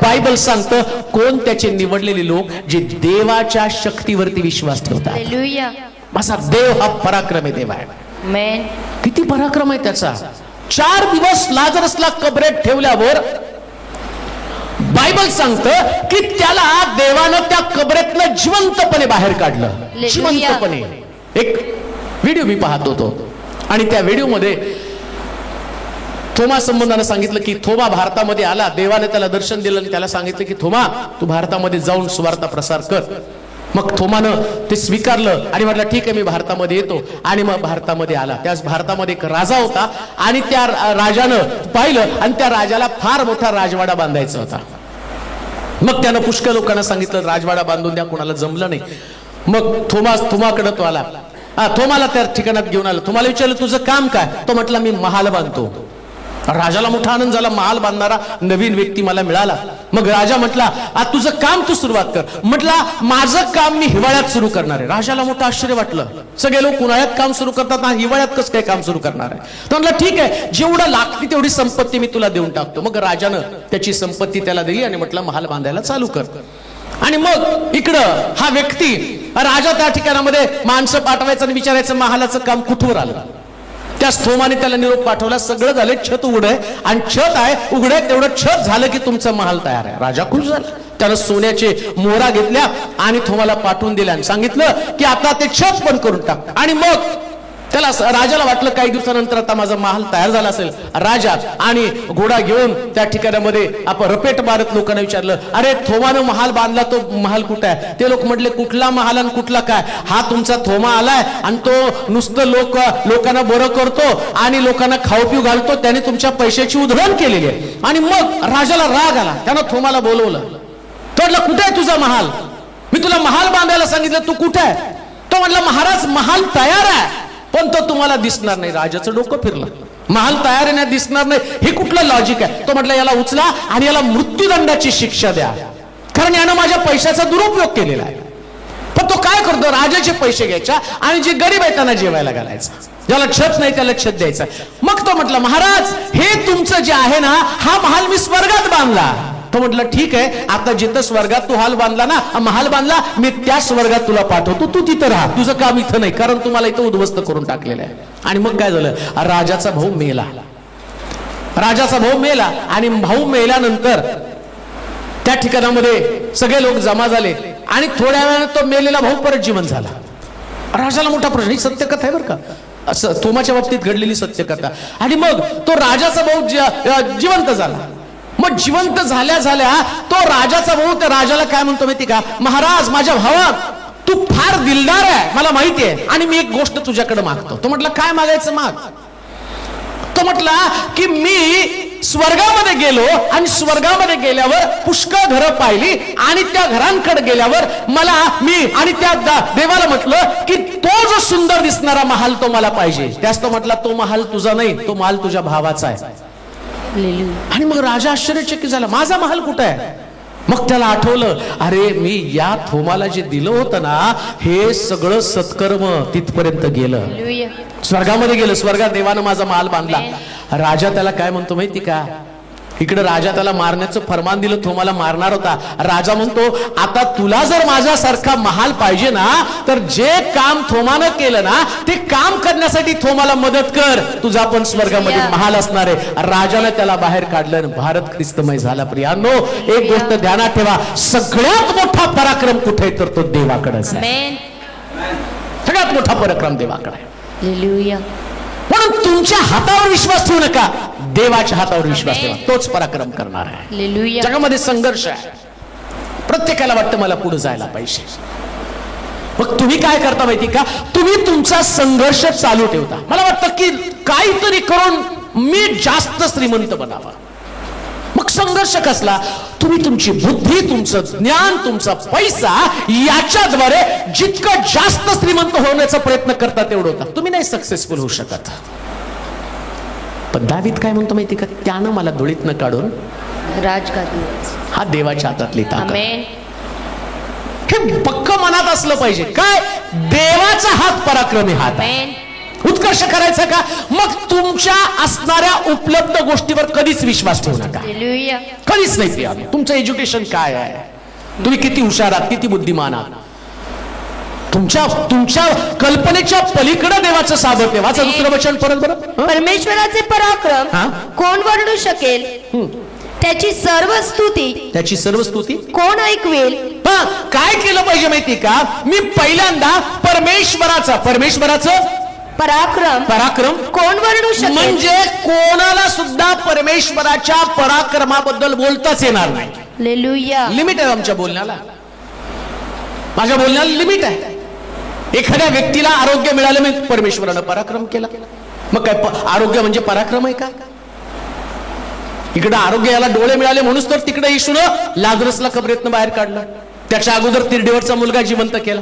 बायबल सांगतं कोण त्याचे निवडलेले लोक जे देवाच्या शक्तीवरती विश्वास ठेवतात. हालेलुया. माझा देव हा पराक्रमी देव आहे. आमेन. किती पराक्रम आहे त्याचा. 4 दिवस लाजरसला कबरेत ठेवल्यावर बायबल सांगतं की त्याला देवानं त्या कबरेतनं जिवंतपणे बाहेर काढलं. Hallelujah. जिवंतपणे. एक व्हिडिओ मी पाहत होतो आणि त्या व्हिडिओमध्ये थोमा संबंधानं सांगितलं की थोमा भारतामध्ये आला, देवाने त्याला दर्शन दिलं आणि त्याला सांगितलं की थोमा तू भारतामध्ये जाऊन सुवार्ता प्रसार कर. मग थोमानं ते स्वीकारलं आणि म्हटलं ठीक आहे मी भारतामध्ये येतो. आणि मग भारतामध्ये आला. त्याच भारतामध्ये एक राजा होता आणि त्या राजानं पाहिलं आणि त्या राजाला फार मोठा राजवाडा बांधायचा होता. मग त्यानं पुष्कळ लोकांना सांगितलं राजवाडा बांधून द्या, कोणाला जमलं नाही. मग थोमाकडे तो आला. थोमाला त्या ठिकाणात घेऊन आला. थोमाला विचारलं तुझं काम काय? तो म्हटलं मी महाल बांधतो. राजाला मोठा आनंद झाला, महाल बांधणारा नवीन व्यक्ती मला मिळाला. मग राजा म्हटला तुझं काम तू सुरुवात कर. म्हटला माझं काम मी हिवाळ्यात सुरू करणार आहे. राजाला मोठं आश्चर्य वाटलं. सगळे लोक उन्हाळ्यात काम सुरू करतात, हिवाळ्यात कसं काय काम सुरू करणार आहे? तो म्हटला ठीक आहे, जेवढं लागते तेवढी संपत्ती मी तुला देऊन टाकतो. मग राजानं त्याची संपत्ती त्याला दिली आणि म्हटलं महाल बांधायला चालू कर. आणि मग इकडं हा व्यक्ती राजा त्या ठिकाणामध्ये माणसं पाठवायचं आणि विचारायचं महालाचं काम कुठवर आलं. त्या थोमाने त्याला निरोप पाठवला. सगळं झालं, छत उघड आहे आणि छत आहे उघड आहे, तेवढं छत झालं की तुमचा महाल तयार आहे. राजा खुश झाला. त्यानं सोन्याचे मोहरा घेतल्या आणि थोमाला पाठवून दिल्या आणि सांगितलं की आता ते छत पण करून टाक. आणि मग त्याला राजाला वाटलं काही दिवसानंतर आता माझा महाल तयार झाला असेल. राजा आणि घोडा घेऊन त्या ठिकाणामध्ये आपण रपेट मारत लोकांना विचारलं अरे थोमानं महाल बांधला, तो महाल कुठे आहे? ते लोक म्हटले कुठला महाल आणि कुठला काय? हा तुमचा थोमा आलाय आणि तो नुसतं लोकांना बरं करतो आणि लोकांना खाऊ पिऊ घालतो, त्याने तुमच्या पैशाची उधळण केलेली आहे. आणि मग राजाला राग आला. त्यानं थोमाला बोलवलं. तो म्हटलं कुठे आहे तुझा महाल? मी तुला महाल बांधायला सांगितलं, तू कुठे आहे? तो म्हटला महाराज महाल तयार आहे पण तो तुम्हाला दिसणार नाही. राजाचं डोकं फिरलं. महाल तयार आहे दिसणार नाही, हे कुठलं लॉजिक आहे? तो म्हटलं याला उचला आणि याला मृत्यूदंडाची शिक्षा द्या, कारण यानं माझ्या पैशाचा दुरुपयोग केलेला आहे. पण तो काय करतो? राजाचे पैसे घ्यायचा आणि जे गरीब आहे त्यांना जेवायला घालायचा. ज्याला छत नाही त्याला छत द्यायचा. मग तो म्हटलं महाराज हे तुमचं जे आहे ना, हा महाल मी स्वर्गात बांधला. तो म्हटलं ठीक आहे, आता जिथं स्वर्गात तू हाल बांधला ना, महाल बांधला, मी त्या स्वर्गात तुला पाठवतो, तू तिथं राहा. तुझं काम इथं नाही, कारण तुम्हाला इथं उद्ध्वस्त करून टाकलेलं आहे. आणि मग काय झालं? राजाचा भाऊ मेला. राजाचा भाऊ मेला आणि भाऊ मेल्यानंतर त्या ठिकाणामध्ये सगळे लोक जमा झाले आणि थोड्या वेळाने तो मेलेला भाऊ परत जिवंत झाला. राजाला मोठा प्रश्न. ही सत्यकथा आहे बरं का, असं थोमाच्या बाबतीत घडलेली सत्यकथा. आणि मग तो राजाचा भाऊ जिवंत झाला. मग जिवंत झाल्या झाल्या तो राजाचा भाऊ त्या राजाला काय म्हणतो माहिती का? महाराज माझ्या भावा तू फार दिलदार आहे, मला माहिती आहे, आणि मी एक गोष्ट तुझ्याकडे मागतो. तो म्हटला काय मागायचं माग? तो म्हटला की मी स्वर्गामध्ये गेलो आणि स्वर्गामध्ये गेल्यावर पुष्कळ घरं पाहिली आणि त्या घरांकडे गेल्यावर मी आणि त्या देवाला म्हटलं की तो जो सुंदर दिसणारा महाल तो मला पाहिजे. त्यास तो म्हटला तो महाल तुझा नाही, तो महाल तुझ्या भावाचा आहे. आणि मग राजा आश्चर्यचकित झाला, माझा महाल कुठे आहे? मग त्याला आठवलं, अरे मी या थोमाला जे दिलं होतं ना, हे सगळं सत्कर्म तिथपर्यंत गेलं, स्वर्गामध्ये गेलं. स्वर्गात देवानं माझा महाल बांधला. राजा त्याला काय म्हणतो माहिती का? इकडे राजा त्याला मारण्याचं फरमान दिलं, थोमाला मारणार होता. राजा म्हणतो आता तुला जर माझ्यासारखा महाल पाहिजे ना, तर जे काम थोमानं केलं ना ते काम करण्यासाठी थोमाला मदत कर, तुझा पण स्वर्गामध्ये महाल असणार आहे. राजाने त्याला बाहेर काढलं, भारत ख्रिस्तमय झाला. प्रियांनो एक गोष्ट ध्यानात ठेवा, सगळ्यात मोठा पराक्रम कुठे तर तो देवाकडेच आहे. सगळ्यात मोठा पराक्रम देवाकडे आहे. म्हणून तुमच्या हातावर विश्वास ठेवू नका, देवाच्या हातावर विश्वास ठेवा, तोच पराक्रम करणार आहे. जगामध्ये संघर्ष आहे, प्रत्येकाला वाटतं मला पुढे जायला पाहिजे. मग तुम्ही काय करता माहिती का? तुम्ही तुमचा संघर्ष चालू ठेवता. मला वाटतं की काहीतरी करून मी जास्त श्रीमंत बनावा. मग संघर्ष कसला? तुम्ही तुमची बुद्धी, तुमचं ज्ञान, तुमचा पैसा याच्याद्वारे जितकं जास्त श्रीमंत होण्याचा प्रयत्न करता तेवढं होता. तुम्ही नाही सक्सेसफुल होऊ शकत. पण दावीद काय म्हणतो माहिती का? त्यानं मला धुळीत न काढून हा देवाच्या हातातली ताकद. हे पक्क मनात असलं पाहिजे. काय? देवाचा हात पराक्रमी हात आहे. उत्कर्ष करायचा का? मग तुमच्या असणाऱ्या उपलब्ध गोष्टीवर कधीच विश्वास ठेवू नका, कधीच नाही. प्रिया तुमचं एज्युकेशन काय आहे, तुम्ही किती हुशार आहात, किती बुद्धिमान आहात, तुमच्या कल्पनेच्या पलीकडे देवाचं सामर्थ्य. वाचा दुसरं वचन परत बरं. परमेश्वराचे पराक्रम कोण वर्णू शकेल? त्याची सर्व स्तुती त्याची सर्व स्तुती कोण ऐकवेल? काय केलं पाहिजे माहिती का? मी पहिल्यांदा परमेश्वराचं पराक्रम कोण वर्णू शकेल? म्हणजे कोणाला सुद्धा परमेश्वराच्या पराक्रमाबद्दल बोलताच येणार नाही. हालेलुया. लिमिट आहे आमच्या बोलण्याला, माझ्या बोलण्याला लिमिट आहे. एखाद्या व्यक्तीला आरोग्य मिळालं म्हणजे परमेश्वरानं पराक्रम केला. मग काय आरोग्य म्हणजे पराक्रम आहे का? इकडे आरोग्याला डोळे मिळाले म्हणून तर तिकडे येशूनं लाजरसला कबरेतनं बाहेर काढलं. त्याच्या अगोदर तिरडेवरचा मुलगा जिवंत केला.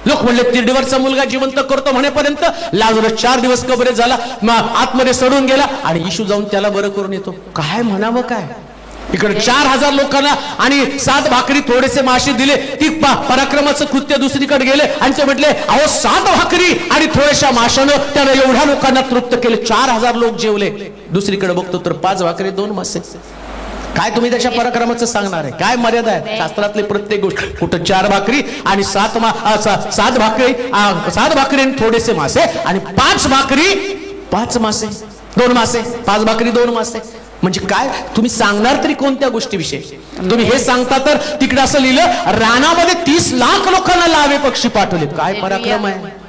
लोक म्हणले तिरडेवरचा मुलगा जिवंत करतो म्हणेपर्यंत लाजरस 4 दिवस कबरेत झाला, आतमध्ये सडून गेला आणि येशू जाऊन त्याला बरं करून येतो. काय म्हणावं काय? इकडे 4000 लोकांना आणि 7 भाकरी थोडेसे मासे दिले. ती पराक्रमाचं कृत्य दुसरीकडे गेले आणि ते म्हटले अहो 7 भाकरी आणि थोड्याशा माशानं त्यानं एवढ्या लोकांना तृप्त केले. 4000 लोक जेवले. दुसरीकडे बघतो तर 5 भाकरी 2 मासे. काय तुम्ही त्याच्या पराक्रमाचं सांगणार आहे? काय मर्यादा आहे शास्त्रातली प्रत्येक गोष्ट? कुठं 4 भाकरी आणि 7 भाकरी आणि थोडेसे मासे आणि 5 भाकरी 5 मासे 2 मासे 5 भाकरी 2 मासे. म्हणजे काय तुम्ही सांगणार तरी कोणत्या गोष्टीविषयी? तुम्ही हे सांगता तर तिकडे असं लिहिलं रानामध्ये 30 लाख लोकांना लावे पक्षी पाठवले. काय पराक्रम आहे?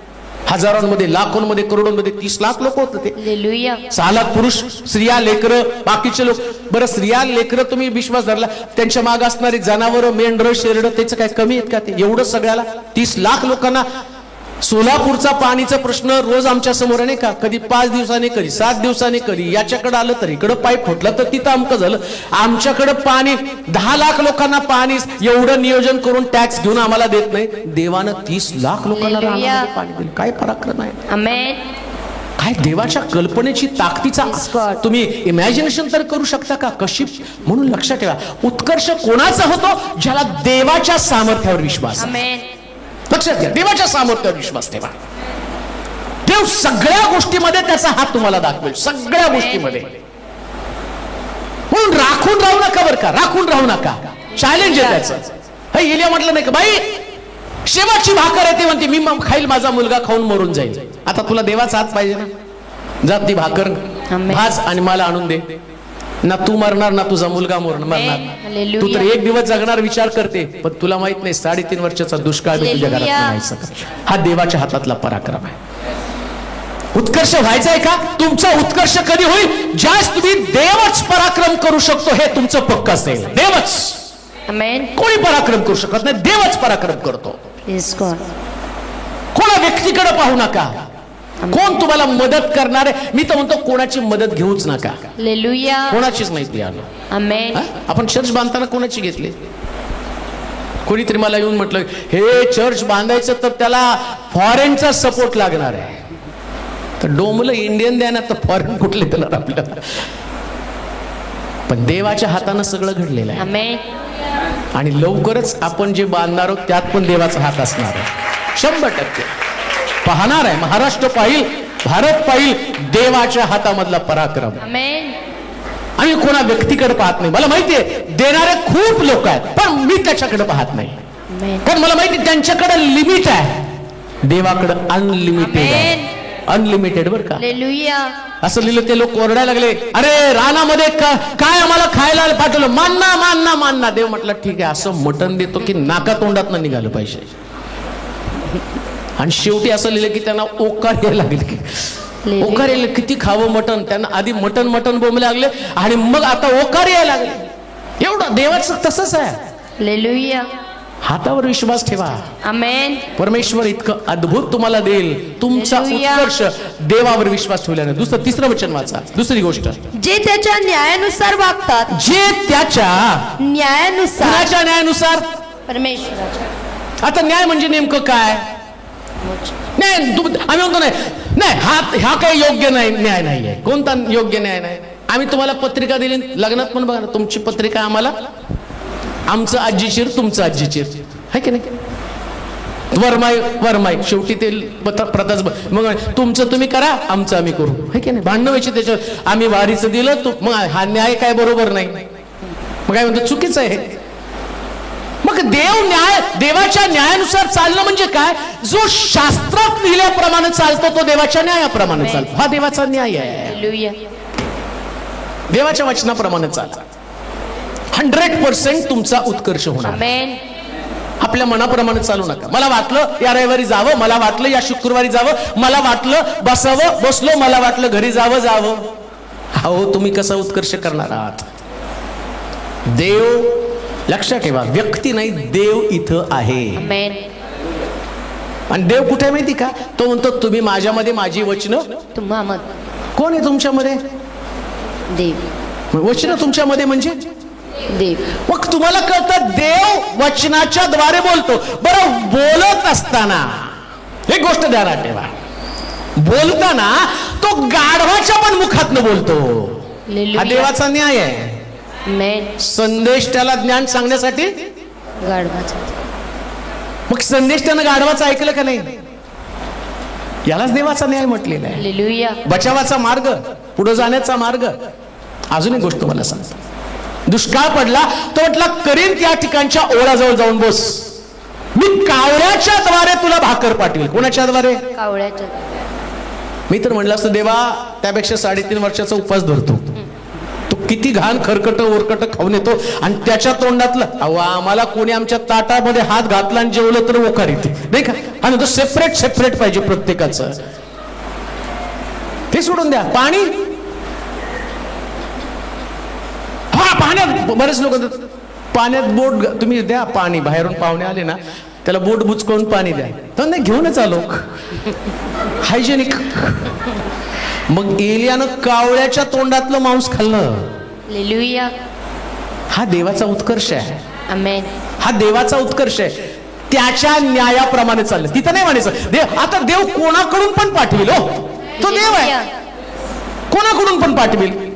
हजारांमध्ये लाखोंमध्ये करोडोंमध्ये 30 लाख लोक होते ते. हालेलुया. 6 लाख पुरुष, स्त्रिया, लेकरं, बाकीचे लोक. बरं स्त्रिया लेकरं तुम्ही विश्वास धरला, त्यांच्या मागे असणारी जनावरं, मेंढरं, शेरडं त्याचं काय कमी आहेत का? ते एवढं सगळ्याला 30 लाख लोकांना. सोलापूरचा पाणीचा प्रश्न रोज आमच्या समोर आहे नाही का? कधी 5 दिवसांनी, कधी 7 दिवसांनी, कधी याच्याकडे आलं तर इकडं पाईप फुटला तर तिथं अमकं झालं. आमच्याकडे पाणी 10 लाख लोकांना पाणी एवढं नियोजन करून टॅक्स घेऊन आम्हाला देत नाही. देवानं 30 लाख लोकांना रानामध्ये पाणी दिलं. काय पराक्रम आहे? आमेन. काय देवाच्या कल्पनेची ताकदीचा तुम्ही इमॅजिनेशन तर करू शकता का? कशी? म्हणून लक्षात ठेवा, उत्कर्ष कोणाचा होतो? ज्याला देवाच्या सामर्थ्यावर विश्वास. आमेन. लक्षात घ्या, देवाच्या सामर्थ्यावर विश्वास ठेवा. देव सगळ्या गोष्टीमध्ये त्याचा हात तुम्हाला दाखवेल, सगळ्या गोष्टीमध्ये. म्हणून राखून राहू नका बरं का, राखून राहू नका. चॅलेंज आहे त्याचं. एलिया म्हटलं नाही का बाई शेवटची भाकर आहे ती म्हणते मी खाईल, माझा मुलगा खाऊन मरून जाईल. आता तुला देवाचा हात पाहिजे ना, जात ती भाकर भाज आणि मला आणून दे. ना तू मरणार ना तुझा मुलगा मरणार. तू तर 1 दिवस जगणार विचार करते, पण तुला माहित नाही 3.5 वर्षाचा दुष्काळ तुझ्या घरात नाही सकत. हा देवाच्या हातातला पराक्रम आहे. उत्कर्ष व्हायचा आहे का? तुमचा उत्कर्ष कधी होईल? ज्यास तुम्ही देवच पराक्रम करू शकतो हे तुमचं पक्क असेल. देवच. आमेन. कोणी पराक्रम करू शकत नाही, देवच पराक्रम करतो. कोणा व्यक्तीकडे पाहू नका. कोण तुम्हाला मदत करणार आहे? मी तर म्हणतो कोणाची मदत घेऊच नका. हालेलुया. कोणाचीच माहिती आलो. आमेन. आपण चर्च बांधताना कोणाची घेतली? कोणीतरी मला येऊन म्हटलं हे चर्च बांधायचं तर त्याला फॉरेनचा सपोर्ट लागणार आहे. तर डोमलं इंडियन द्या ना, तर फॉरेन कुठले देणार आपल्याला? पण देवाच्या हातानं सगळं घडलेलं आहे. आमेन. आणि लवकरच आपण जे बांधणार आहोत त्यात पण देवाचा हात असणार आहे. 100% पाहणार आहे. महाराष्ट्र पाहिल, भारत पाहिल देवाच्या हातामधला पराक्रम. आमेन. आम्ही कोणा व्यक्तीकडे पाहत नाही. मला माहितीये देणारे खूप लोक आहेत, पण मी त्याच्याकडे पाहत नाही. कारण मला माहिती त्यांच्याकडे लिमिट आहे, देवाकडे अनलिमिटेड आहे. अनलिमिटेड बर का? हालेलुया. असं लिहिलं ते लोक ओरडायला लागले, अरे रानामध्ये काय आम्हाला खायला पाठवलं? मान्ना मान्ना मान्ना. देव म्हटलं ठीक आहे, असं मटण देतो की नाका तोंडात निघालं पाहिजे. आणि शेवटी असं लिहिलं की त्यांना ओकार यायला लागले. ओकार यायला, किती खावं मटण? त्यांना आधी मटण मटण बोंबले लागले आणि मग आता ओकार यायला लागले. एवढं देवाचं तसंच आहे. हालेलुया. हातावर विश्वास ठेवा. आमेन. परमेश्वर इतकं अद्भुत तुम्हाला देईल. तुमचा उत्कर्ष देवावर विश्वास ठेवल्याने. तिसरं वचन वाचा. दुसरी गोष्ट, जे त्याच्या न्यायानुसार वागतात. जे त्याच्या न्यायानुसार. न्यायानुसार परमेश्वराच्या. आता न्याय म्हणजे नेमकं काय? नाही आम्ही म्हणतो नाही हा काही योग्य नाही, न्याय नाही आहे. कोणता योग्य न्याय नाही? आम्ही तुम्हाला पत्रिका दिली लग्नात पण बघा ना, तुमची पत्रिका आम्हाला, आमचं आजीचीर तुमचं आजीचीर आहे की नाही? वरमाय शेवटी ते प्रताच. मग तुमचं तुम्ही करा, आमचं आम्ही करू, आहे की नाही? भांडणं व्हायची त्याच्यावर. आम्ही वारीचं दिलं तू, मग हा न्याय काय बरोबर नाही. मग काय म्हणतो चुकीचं आहे. मग देवाच्या न्यायानुसार चालणं म्हणजे काय? जो शास्त्रात लिहिल्याप्रमाणे चालतो तो देवाच्या न्यायाप्रमाणे चालतो. हा देवाचा न्याय आहे. देवाच्या वचनाप्रमाणे चाला. 100% तुमचा उत्कर्ष होणार. आमेन. आपल्या मनाप्रमाणे चालू नका. मला वाटलं या रविवारी जावं, मला वाटलं या शुक्रवारी जावं, मला वाटलं बसावं, बसलो, मला वाटलं घरी जावं. अहो, तुम्ही कसा उत्कर्ष करणार आहात? देव, लक्षात ठेवा, व्यक्ती नाही, देव इथं आहे. आमेन. आणि देव कुठे माहिती का? तो म्हणतो तुम्ही माझ्यामध्ये, माझी वचनं. तुम्हामध्ये. कोण आहे तुमच्यामध्ये? देव. वचनं तुमच्यामध्ये म्हणजे देव. मग तुम्हाला कळतं देव वचनाच्या द्वारे बोलतो. बरं, बोलत असताना एक गोष्ट ध्यानात ठेवा, बोलताना तो गाढवाच्या पण मुखातनं बोलतो. हा देवाचा न्याय आहे. आमेन. संदेश त्याला ज्ञान सांगण्यासाठी गाढवाचा. मग संदेश त्यानं गाढवाचा ऐकलं का नाही? यालाच देवाचा न्याय म्हटलेला आहे. हालेलुया. बचावाचा मार्ग, पुढे जाण्याचा मार्ग. अजून एक गोष्ट मला सांगतो, दुष्काळ पडला तो म्हटला करीन त्या ठिकाणच्या ओढ्याजवळ जाऊन बस, मी कावळ्याच्या द्वारे तुला भाकर पाठवेल. कोणाच्या द्वारे? कावळ्याच्या. मी तर म्हणलं असतं देवा त्यापेक्षा 3.5 वर्षाचा उपवास धरतो. तो किती घाण खरकट ओरकट खाऊन येतो आणि त्याच्या तोंडातलं. अहो, आम्हाला कोणी आमच्या ताटामध्ये हात घातला आणि जेवलं तर ओकार येते नाही का? आणि तो सेपरेट पाहिजे प्रत्येकाचं. ते सोडून द्या. पाणी, पाण्यात बरेच लोक पाण्यात बोट तुम्ही द्या, पाणी बाहेरून पाहुणे आले ना त्याला बोट बुचकवून पाणी द्या, तर नाही घेऊनच आलो. हायजेनिक. मग एलियानं कावळ्याच्या तोंडातलं मांस खाल्लं. हालेलुया. हा देवाचा उत्कर्ष आहे. आमेन. हा देवाचा उत्कर्ष आहे. त्याच्या न्यायाप्रमाणे चाललं. तिथं नाही म्हणायचं देव, आता देव कोणाकडून पण पाठविल. हो, तो देव आहे, कोणाकडून पण पाठविल.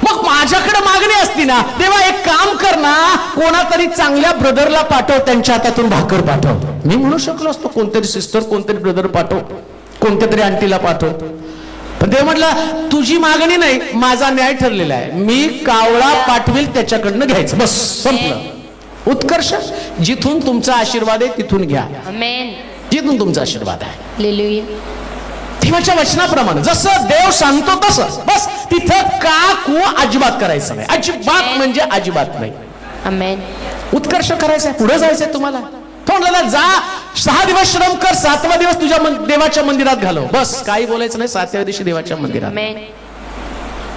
मग माझ्याकडे मागणी असती ना, तेव्हा एक काम कर ना, कोणातरी चांगल्या ब्रदरला पाठव, त्यांच्या हातातून भाकर पाठव. मी म्हणू शकलो असतो कोणतरी सिस्टर, कोणतरी ब्रदर पाठव, कोणत्या तरी आंटीला पाठव. पण ते म्हटलं तुझी मागणी नाही, माझा न्याय ठरलेला आहे, मी कावळा पाठवेल त्याच्याकडनं घ्यायचं, बस संपलं. उत्कर्ष, जिथून तुमचा आशीर्वाद आहे तिथून घ्या. आमेन. जिथून तुमचा आशीर्वाद आहे. हालेलुया. देवाच्या वचनाप्रमाणे जसं देव सांगतो तसं, बस तिथं का कू अजिबात करायचं नाही. अजिबात म्हणजे अजिबात नाही. आमेन. उत्कर्ष करायचंय, पुढे जायचंय तुम्हाला. तो म्हणाला जा 6 दिवस श्रम कर, 7वा दिवस तुझ्या देवाच्या मंदिरात घालव. बस काही बोलायचं नाही. 7व्या दिवशी देवाच्या मंदिरात. आमेन.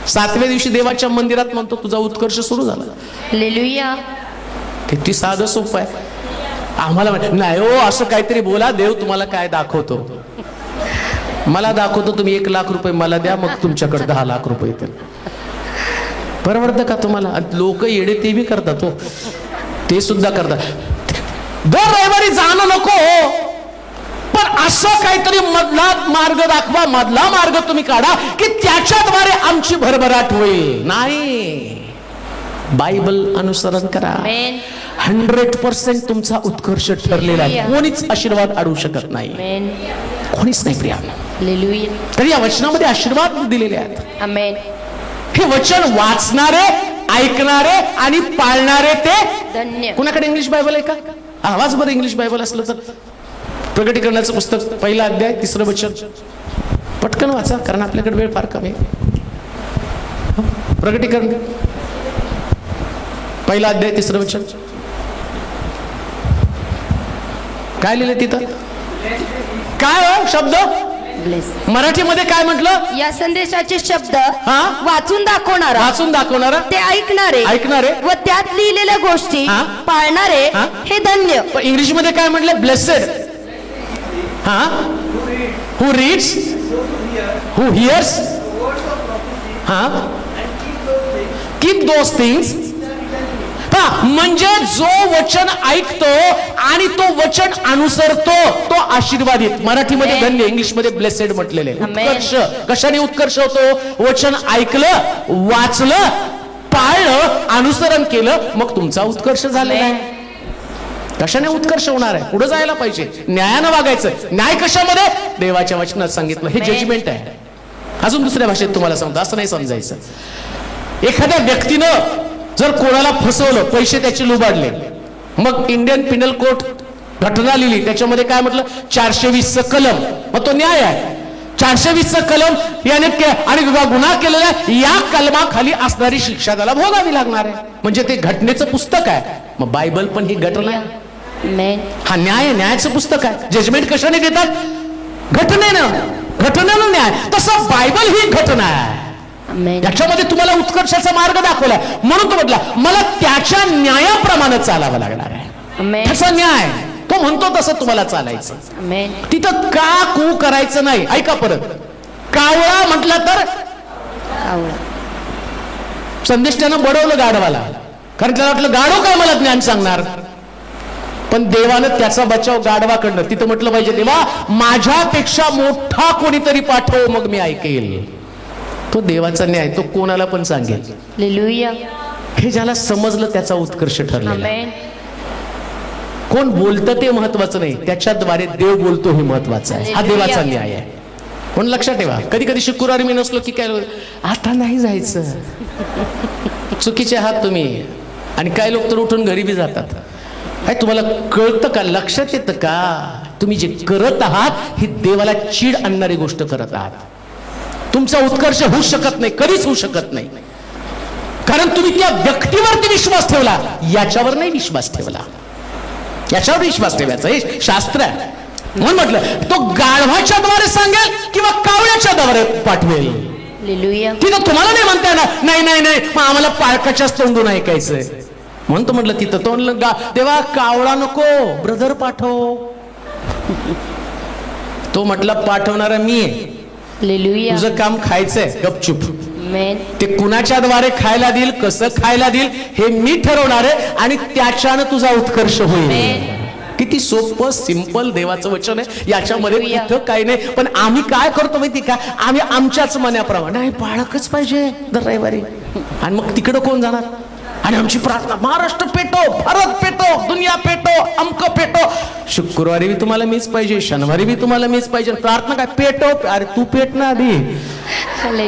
7व्या दिवशी देवाच्या मंदिरात म्हणतो तुझा उत्कर्ष सुरू झाला. हालेलुया. किती साधं सोपं आहे. आम्हाला नाही हो असं काहीतरी बोला, देव तुम्हाला काय दाखवतो. मला दाखवतो तुम्ही 1 लाख रुपये मला द्या, मग तुमच्याकडे 10 लाख रुपये येतील. परवडतं का तुम्हाला? लोक येडे ते बी करतात. हो, ते सुद्धा करतात. दर रविवारी जाणं नको, पण असं काहीतरी मधला मार्ग दाखवा, मधला मार्ग तुम्ही काढा की त्याच्याद्वारे आमची भरभराट होईल. नाही, बायबल अनुसरण करा. 100% तुमचा उत्कर्ष ठरलेला आहे. कोणीच आशीर्वाद अडवू शकत नाही. आमेन. कोणीच नाही प्रिया. हालेलुया. तर या वचनामध्ये आशीर्वाद दिलेले आहेत. आमेन. हे वचन वाचणारे, ऐकणारे आणि पाळणारे ते धन्य. कुणाकडे इंग्लिश बायबल आहे का? आवाज बरं इंग्लिश बायबल असलं तर. प्रगटीकरणाचं पुस्तक 1 अध्याय 3 वचन पटकन वाचा, कारण आपल्याकडे वेळ फार कमी आहे. प्रगटीकरण 1 अध्याय 3 वचन काय लिहिलं तिथं? काय हो शब्द? मराठीमध्ये काय म्हटलं? या संदेशाचे शब्द हा? वाचून दाखवणारा, ते ऐकणारे व त्यात लिहिलेल्या गोष्टी हा? पाळणारे हा? हे धन्य. पण इंग्लिश मध्ये काय म्हटलं? ब्लेसेड. हा, हु रीड्स, हु हियर्स, हा, कीप दोज थिंग्स. म्हणजे जो वचन ऐकतो आणि तो वचन अनुसरतो तो आशीर्वादित. मराठीमध्ये धन्य, इंग्लिश मध्ये ब्लेसेड म्हटलेले. उत्कर्ष कशाने उत्कर्ष होतो? वचन ऐकलं, वाचलं, पाळलं, अनुसरण केलं, मग तुमचा उत्कर्ष झालेला आहे. कशाने उत्कर्ष होणार आहे? पुढे जायला पाहिजे, न्यायानं वागायचं. न्याय कशामध्ये? देवाच्या वचनात सांगितलं. हे जजमेंट आहे. अजून दुसऱ्या भाषेत तुम्हाला समजा, असं नाही समजायचं. एखाद्या व्यक्तीनं जर कोणाला फसवलं, पैसे त्याचे लुबाडले, मग इंडियन पिनल कोड घटना लिहिली, त्याच्यामध्ये काय म्हटलं? 420 कलम. मग तो न्याय आहे. 420 कलम याने आणि गुन्हा केलेला या कलमाखाली असणारी शिक्षा त्याला भोगावी लागणार आहे. म्हणजे ते घटनेचं पुस्तक आहे. मग बायबल पण ही घटना आहे. हा न्यायाचं पुस्तक आहे. जजमेंट कशाने देतात? घटनेनं न्याय. तसं बायबल ही घटना आहे. याच्यामध्ये तुम्हाला उत्कर्षाचा मार्ग दाखवलाय. म्हणून तो म्हटला मला त्याच्या न्यायाप्रमाणे चालावं लागणार आहे. त्याचा न्याय तो म्हणतो तसं तुम्हाला चालायचं. तिथं का कू करायचं नाही. ऐका परत. कावळा म्हटलं तर संदेश त्यानं बडवलं गाढवाला, कारण त्याला वाटलं गाढव काय मला ज्ञान सांगणार. पण देवानं त्याचा बचाव गाढवाकडनं. तिथं म्हटलं पाहिजे देवा माझ्यापेक्षा मोठा कोणीतरी पाठव मग मी ऐकेल. तो देवाचा न्याय तो कोणाला पण सांगेल. हे ज्याला समजलं त्याचा उत्कर्ष ठरलेला. कोण बोलतं ते महत्वाचं नाही, त्याच्याद्वारे देव बोलतो हे महत्वाचं आहे. हा देवाचा न्याय आहे. म्हणून लक्षात ठेवा. कधी कधी शुक्रवारी मी नसलो की काय आता नाही जायचं, चुकीचे आहात तुम्ही. आणि काय लोक तर उठून घरी बी जातात. काय तुम्हाला कळतं का? लक्षात येतं का? तुम्ही जे करत आहात ही देवाला चीड आणणारी गोष्ट करत आहात. तुमचा उत्कर्ष होऊ शकत नाही, कधीच होऊ शकत नाही. कारण तुम्ही त्या व्यक्तीवरती विश्वास ठेवला, याच्यावर नाही विश्वास ठेवला. याच्यावर विश्वास ठेवायचा हे शास्त्र आहे. म्हणून म्हटलं तो गाढवाच्या द्वारे सांगेल किंवा कावळ्याच्या द्वारे पाठवेल. तिथं तुम्हाला नाही म्हणता येणार नाही नाही नाही मग आम्हाला पाळकाच्याच तोंडून ऐकायचंय. म्हणून तो म्हटलं तिथं तोंड देवा कावळा नको, ब्रदर पाठव. तो म्हटला पाठवणारा मी आहे. तुझं काम खायचंय गपचूप. ते कुणाच्या द्वारे खायला देईल, कसं खायला देईल हे मी ठरवणार आहे आणि त्याच्यानं तुझा उत्कर्ष होईल. किती सोपं सिंपल देवाचं वचन आहे. याच्यामध्ये कुठं काही नाही. पण आम्ही काय करतो माहिती का? आम्ही आमच्याच मनाप्रमाणे नाही पाळकच पाहिजे दर रविवारी. आणि मग तिकडं कोण जाणार? आणि आमची प्रार्थना महाराष्ट्र पेटो, भारत पेटो, दुनिया पेटो, अमक पेटो. शुक्रवारी भी तुम्हाला मीच पाहिजे, शनिवारी भी तुम्हाला मीच पाहिजे. प्रार्थना काय? पेटो. अरे तू पेट ना आधी.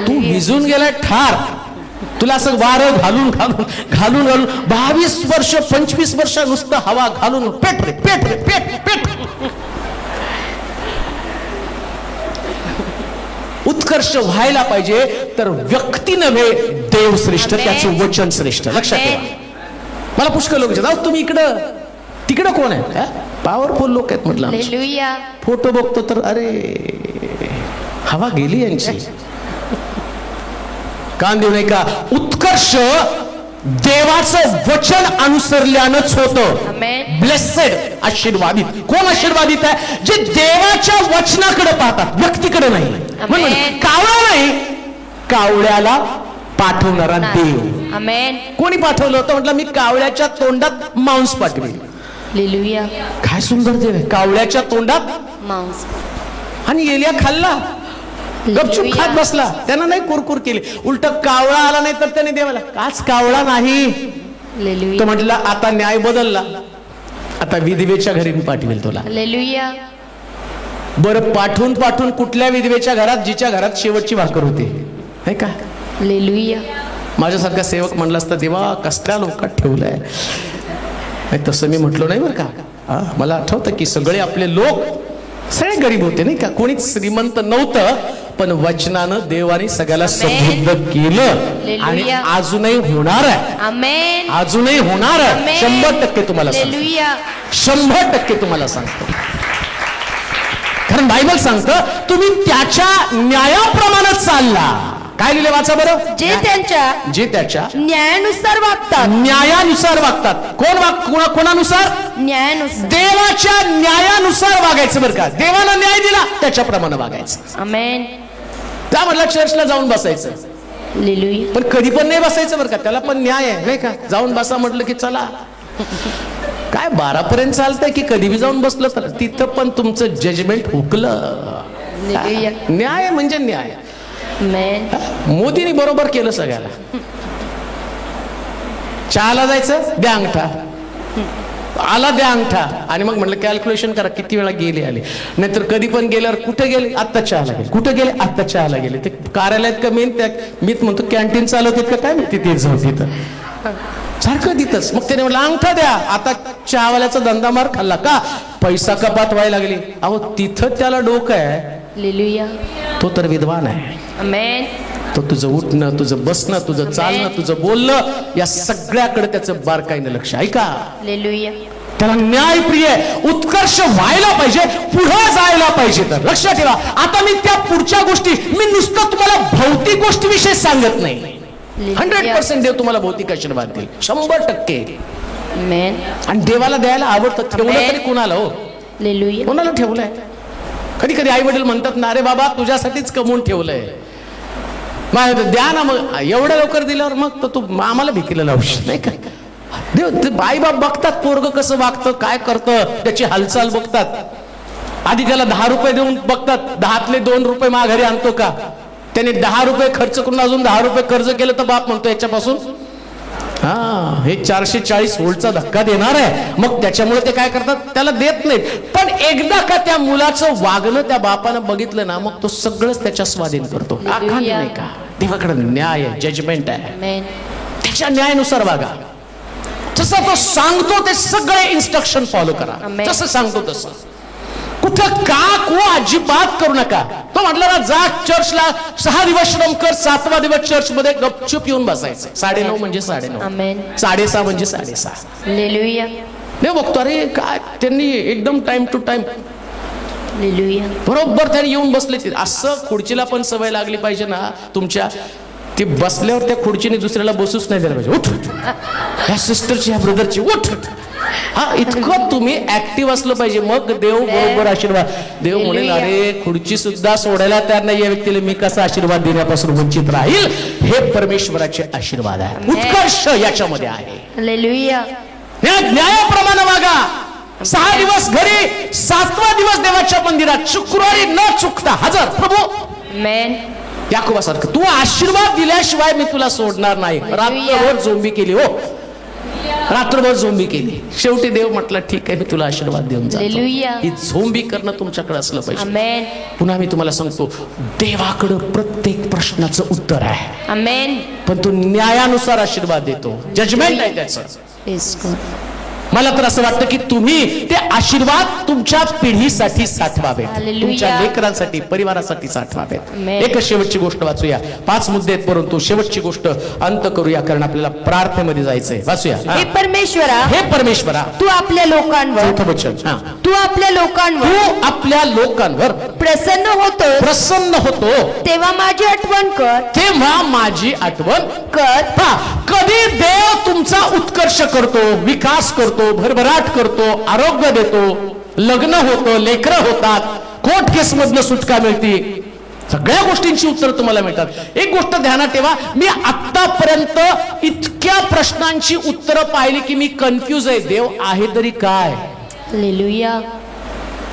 तू भिजून गेलाय ठार. तुला असं वारं घालून घालून घालून घालून 22 वर्ष 25 वर्ष नुसतं हवा घालून पेट रे पेट रे पेट पेट. उत्कर्ष व्हायला पाहिजे तर व्यक्ती नव्हे देव श्रेष्ठ, त्याचं वचन श्रेष्ठ. लक्षात ठेवा. मला पुष्कळ लोक विचारतात तुम्ही इकडं तिकडं कोण आहे? पॉवरफुल लोक आहेत म्हटलं. फोटो बघतो तर अरे हवा गेली यांची. कान देऊ नाही का? उत्कर्ष देवाचं वचन अनुसरल्यानंच होतं. ब्लेसेड, आशीर्वादित. कोण आशीर्वादित आहे? जे देवाच्या वचनाकडे पाहतात, व्यक्तीकडे नाही. म्हणून कावळा नाही, कावळ्याला पाठवणारा देव. कोणी पाठवलं होतं? म्हटलं मी कावळ्याच्या तोंडात मांस पाठवेल. काय सुंदर देव आहे. कावळ्याच्या तोंडात मांस. आणि एलिया खाल्ला, गपचूप खात बसला. त्यानं नाही कुरकुर केली. उलट कावळा आला नाही तर त्याने देवाला काच कावळा नाही. तो म्हटला आता न्याय बदलला, आता विधवेच्या घरी पाठवेल तुला. बरं पाठवून पाठवून कुठल्या विधवेच्या घरात? जिच्या घरात शेवटची भाकर होती, नाही का? माझ्यासारखा सेवक म्हणला असता देवा कसल्या लोकात ठेवलंय. तसं मी म्हटलो नाही बरं का. मला आठवतं की सगळे आपले लोक सगळे गरीब होते, नाही का? कोणीच श्रीमंत नव्हतं. पण वचनानं देवाने सगळ्याला समृद्ध केलं आणि अजूनही होणार आहे. अजूनही होणार आहे. 100% तुम्हाला सांगतो. 100% तुम्हाला सांगतो. कारण बायबल सांगतं तुम्ही त्याच्या न्यायाप्रमाणे चालला. काय लिहिले वाचा बरं? जे त्याच्या न्यायानुसार वागतात. न्यायानुसार वागतात. कोणानुसार? न्यायानुसार. देवाच्या न्यायानुसार वागायचं बरं का? देवाला न्याय दिला त्याच्याप्रमाणे वागायचं. आमेन. त्यामधल्या चर्चला जाऊन बसायचं. पण कधी पण नाही बसायचं बरं का? त्याला पण न्याय आहे, नाही का? जाऊन बसा म्हटलं की चला. काय 12 पर्यंत चालतंय की कधी बी जाऊन बसलं तर तिथं पण तुमचं जजमेंट हुकलं. न्याय म्हणजे न्याय. मोदीने बरोबर केलं सगळ्याला. चहाला जायचं द्या अंगठा, आला द्या अंगठा. आणि मग म्हटलं कॅल्क्युलेशन करा किती वेळा गेले आले. नाहीतर कधी पण गेल्यावर कुठे गेले? आत्ता चहाला गेले. कुठे गेले? आत्ता चहाला गेले. ते कार्यालयात का मेन त्या मीच म्हणतो कॅन्टीन चालवतात का काय माहिती, ते जाऊ तिथं सारखं तिथंच. मग त्याने म्हटलं अंगठा द्या. आता चहावाल्याचा धंदा मार खाल्ला का? पैसा कपात व्हायला लागली. अहो तिथं त्याला डोकं आहे. तो तर विद्वान आहे. आमेन. तो तुझं उठणं, तुझं बसणं, तुझं चालणं, तुझं बोलणं, या सगळ्याकडे त्याचं बारकाईनं लक्ष. ऐका, हालेलुया. त्याला न्यायप्रिय, उत्कर्ष व्हायला पाहिजे, पुढे जायला पाहिजे. तर लक्षात ठेवा, आता मी त्या पुढच्या गोष्टी, मी नुसतं तुम्हाला भौतिक गोष्टीविषयी सांगत नाही. 100% देव तुम्हाला भौतिक आशीर्वाद देईल, 100%. आमेन. आणि देवाला द्यायला आवडतं. ठेवलं तरी कोणाला हो? हालेलुया. कोणाला ठेवलंय? कधी कधी आई वडील म्हणतात ना, अरे बाबा तुझ्यासाठीच कमवून ठेवलंय, मग द्या ना. मग एवढ्या लवकर दिल्यावर मग तर तू आम्हाला भिकीला लावशील, नाही का? देव, आई बाप बघतात पोरग कसं वागतं, काय करतं, त्याची हालचाल बघतात. आधी त्याला 10 रुपये देऊन बघतात, 10तले 2 रुपये माघारी आणतो का. त्याने 10 रुपये खर्च करून अजून 10 रुपये कर्ज केलं तर बाप म्हणतो याच्यापासून हे 440 व्होल्टचा धक्का देणार आहे. मग त्याच्यामुळे ते काय करतात, त्याला देत नाहीत. पण एकदा का त्या मुलाचं वागणं त्या बापानं बघितलं ना, मग तो सगळंच त्याच्या स्वाधीन करतो. आखाने नाही का, देवाकडे न्याय आहे, जजमेंट आहे. आमेन. त्याच्या न्यायानुसार वागा. जसं तो सांगतो ते सगळे इन्स्ट्रक्शन फॉलो करा. आमेन. जसं सांगतो तसं. कुठं का अजिबात करू नका. तो म्हटलं ना, जा चर्चला 6 दिवस श्रम कर, 7वा दिवस चर्च मध्ये गपचूप येऊन बसायचं. 9:30 म्हणजे 9:30, आमेन. 6:30 म्हणजे 6:30. हालेलुया. नाही बघतो, अरे काय त्यांनी एकदम टाइम टू टाइम हालेलुया. बरोबर त्यांनी येऊन बसले. असं खुर्चीला पण सवय लागली पाहिजे ना तुमच्या, ती बसल्यावर त्या खुर्चीने दुसऱ्याला बसूच नाही द्यायला पाहिजे. उठ, या सिस्टरची, या ब्रदरची, उठ. हा, इतकं तुम्ही ऍक्टिव्ह असलं पाहिजे, मग देव बरोबर आशीर्वाद. देव म्हणेल, अरे खुर्ची सुद्धा सोडायला तयार नाही या व्यक्तीला, मी कसा आशीर्वाद देण्यापासून वंचित राहील. हे परमेश्वराचे आशीर्वाद आहे, उत्कर्ष याच्यामध्ये आहे. हालेलुया. न्यायाप्रमाणे वागा. 6 दिवस घरी, 7वा दिवस देवाच्या मंदिरात, शुक्रवारी न चुकता हजर. प्रभू, आमेन. याकोबासारखं तू आशीर्वाद दिल्याशिवाय मी तुला सोडणार नाही. रात्रभर झोंबी केली हो, रात्रभर झोंबी केली. शेवटी देव म्हटलं, ठीक आहे, मी तुला आशीर्वाद देऊन जातो. हालेलुया. ही झोंबी करणं तुमच्याकडे असलं पाहिजे. आमेन. पुन्हा मी तुम्हाला सांगतो, देवाकडं प्रत्येक प्रश्नाचं उत्तर आहे, आमेन. पण तो न्यायानुसार आशीर्वाद देतो. जजमेंट आहे त्याचं. Yes, God. मला तर असं वाटतं की तुम्ही ते आशीर्वाद तुमच्या पिढीसाठी साठवावेत, हालेलुया. तुमच्या लेकरांसाठी, परिवारासाठी साठवावेत. आमेन. एक शेवटची गोष्ट वाचूया. 5 मुद्दे आहेत, परंतु शेवटची गोष्ट अंत करूया, कारण आपल्याला प्रार्थनेमध्ये जायचंय. वाचूया. हे परमेश्वरा, हे परमेश्वरा, तू आपल्या लोकांवर, चौथं वचन. तू आपल्या लोकांवर तू आपल्या लोकांवर प्रसन्न होतो, तेव्हा माझी आठवण कर. तेव्हा माझी आठवण कर. कधी देव तुमचा उत्कर्ष करतो, विकास करतो, भरभराट करतो, आरोग्य देतो, लग्न होतं, लेकरं होतात, कोर्ट केस मधनं सुटका मिळते, सगळ्या गोष्टींची उत्तर तुम्हाला मिळतात. एक गोष्ट ध्यानात ठेवा, मी आतापर्यंत इतक्या प्रश्नांची उत्तरं पाहिली की मी कन्फ्यूज आहे. देव आहे तरी काय? हालेलुया.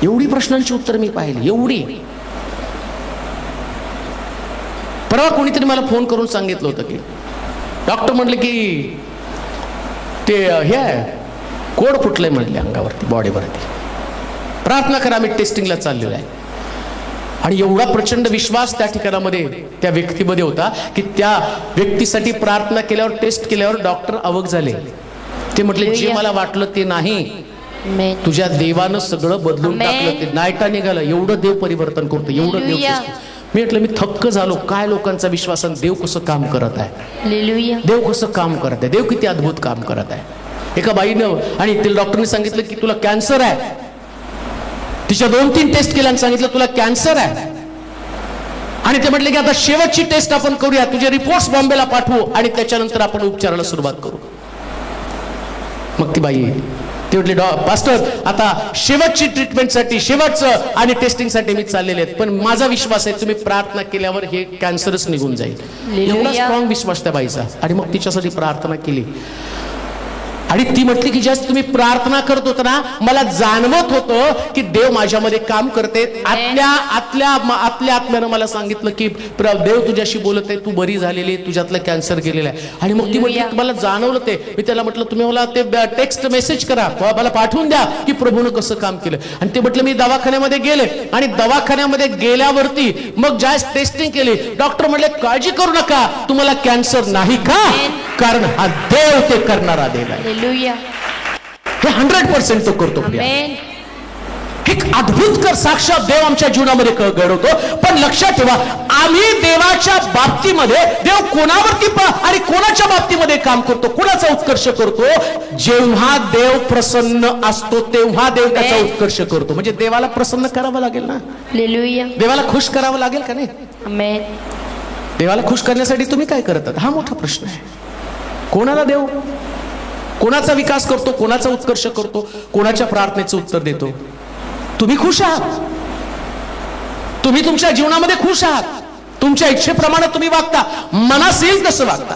एवढी प्रश्नांची उत्तर मी पाहिली, एवढी. परवा कोणीतरी मला फोन करून सांगितलं होतं की डॉक्टर म्हटले की ते हे कोड फुटलंय म्हटले अंगावरती, बॉडीवरती, प्रार्थना करा, मी टेस्टिंगला चाललेलो आहे. आणि एवढा प्रचंड विश्वास त्या ठिकाणामध्ये त्या व्यक्तीमध्ये होता की त्या व्यक्तीसाठी प्रार्थना केल्यावर, टेस्ट केल्यावर डॉक्टर अवघ झाले. ते म्हटले, जे मला वाटलं ते नाही, आमेन. तुझ्या देवानं सगळं बदलून आमेन. टाकलं. ते नायटा निघालं. एवढं देव परिवर्तन करतो, एवढं देव. हालेलुया. मी म्हटलं, मी थक्क झालो, काय लोकांचा विश्वास आणि देव कसं काम करत आहे. हालेलुया. देव कसं काम करत आहे, देव किती अद्भुत काम करत आहे. एका बाईनं, आणि तिला डॉक्टरने सांगितलं की तुला कॅन्सर आहे. तिच्या 2-3 टेस्ट केल्या आणि सांगितलं तुला कॅन्सर आहे. आणि ते म्हटले की आता शेवटची टेस्ट आपण करूया, तुझे रिपोर्ट्स बॉम्बेला पाठवू आणि त्याच्यानंतर आपण उपचाराला सुरुवात करू. मग ती बाई ते म्हटले, पास्टर आता शेवटची ट्रीटमेंटसाठी, शेवटचं आणि टेस्टिंगसाठी मी चाललेले आहेत, पण माझा विश्वास आहे तुम्ही प्रार्थना केल्यावर हे कॅन्सरच निघून जाईल. एवढा स्ट्रॉंग विश्वास त्या बाईचा. आणि मग तिच्यासाठी प्रार्थना केली. आणि ती म्हटली की ज्यावेळेस तुम्ही प्रार्थना करत होता ना, मला जाणवत होतं की देव माझ्यामध्ये काम करते. आतल्या आत्म्यानं मला सांगितलं की देव तुझ्याशी बोलत आहे, तू बरी झालेली, तुझ्यातलं कॅन्सर गेलेलं आहे. आणि मग ती म्हटली तुम्हाला जाणवलं ते. मी त्याला म्हटलं तुम्ही मला ते टेक्स्ट मेसेज करा, मला पाठवून द्या की प्रभूनं कसं काम केलं. आणि ते म्हटलं मी दवाखान्यामध्ये गेले. आणि दवाखान्यामध्ये गेल्यावरती मग ज्यावेळेस टेस्टिंग केली, डॉक्टर म्हटले काळजी करू नका, तुम्हाला कॅन्सर नाही का, कारण हा देव ते करणारा देव आहे. हालेलुया. हे 100% तो करतो. आमेन. एक अद्भुत साक्षात देव आमच्या जीवनामध्ये घडवतो. पण लक्षात ठेवा, आम्ही देवाच्या बाबतीमध्ये देव कोणावरती आणि कोणाच्या बाबतीमध्ये काम करतो, कोणाचा उत्कर्ष करतो? जेव्हा देव प्रसन्न असतो तेव्हा देव त्याचा उत्कर्ष करतो. म्हणजे देवाला प्रसन्न करावं लागेल ना, हालेलुया. देवाला खुश करावं लागेल का नाही? आमेन. देवाला खुश करण्यासाठी तुम्ही काय करतात, हा मोठा प्रश्न आहे. कोणाला देव कोणाचा विकास करतो, कोणाचा उत्कर्ष करतो, कोणाच्या प्रार्थनेचं उत्तर देतो? तुम्ही खुश आहात, तुम्ही तुमच्या जीवनामध्ये खुश आहात, तुमच्या इच्छेप्रमाणे तुम्ही वागता, मनास येईल तसं वागता.